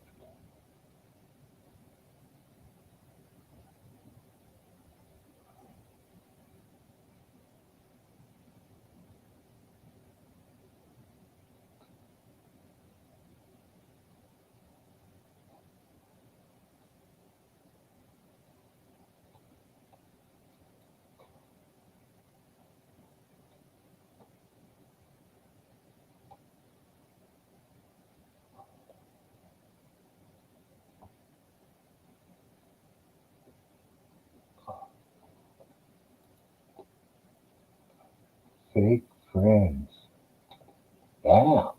Fake friends. Damn.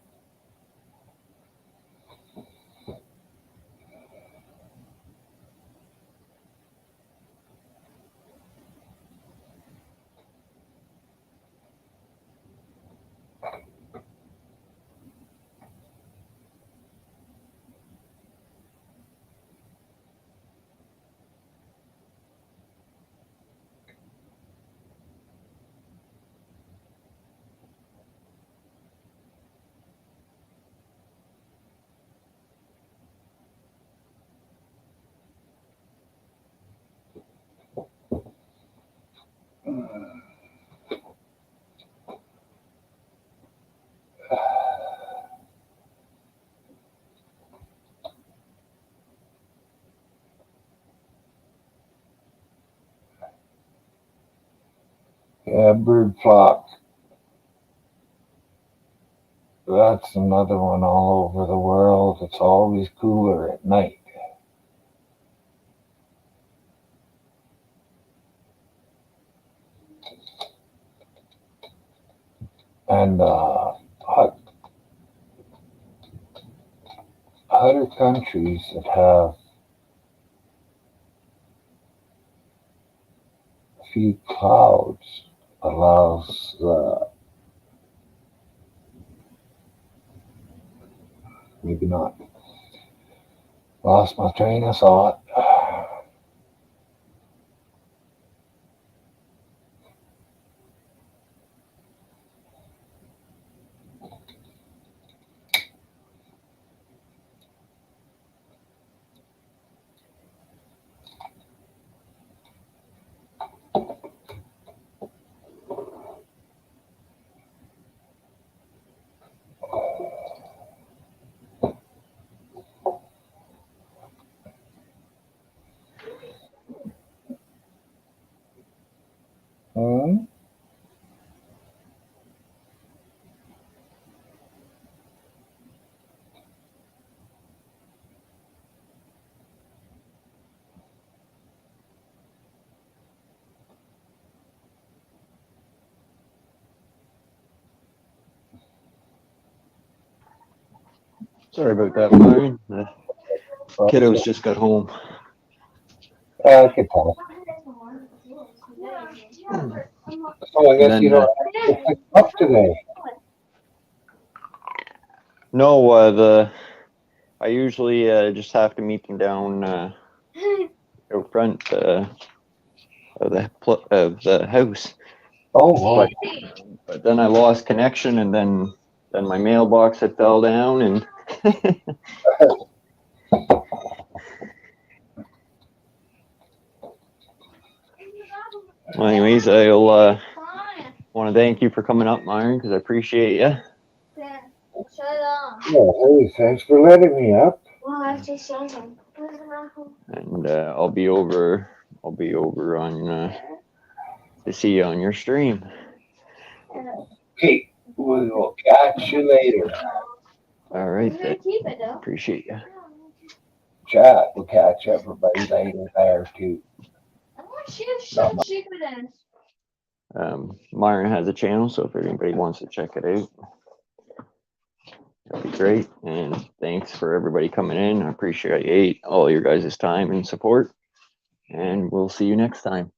Yeah, bird flock. That's another one all over the world. It's always cooler at night. And other countries that have few clouds allows maybe not. Lost my train of thought. Hmm? Sorry about that, Myron. The kiddos just got home. I can tell. So I guess Then, you don't have to pick up today. No, I usually just have to meet them down out front of the house. Oh, well, But then I lost connection, and then my mailbox had fell down, and well, anyways, I'll want to thank you for coming up, Myron, because I appreciate you. yeah, hey, thanks for letting me up. And I'll be over on to see you on your stream. Okay, we will catch you later. All right, appreciate you. Chat, we'll catch everybody later there too. Myron has a channel, so if anybody wants to check it out, that'd be great. And thanks for everybody coming in. I appreciate all your guys' time and support. And we'll see you next time.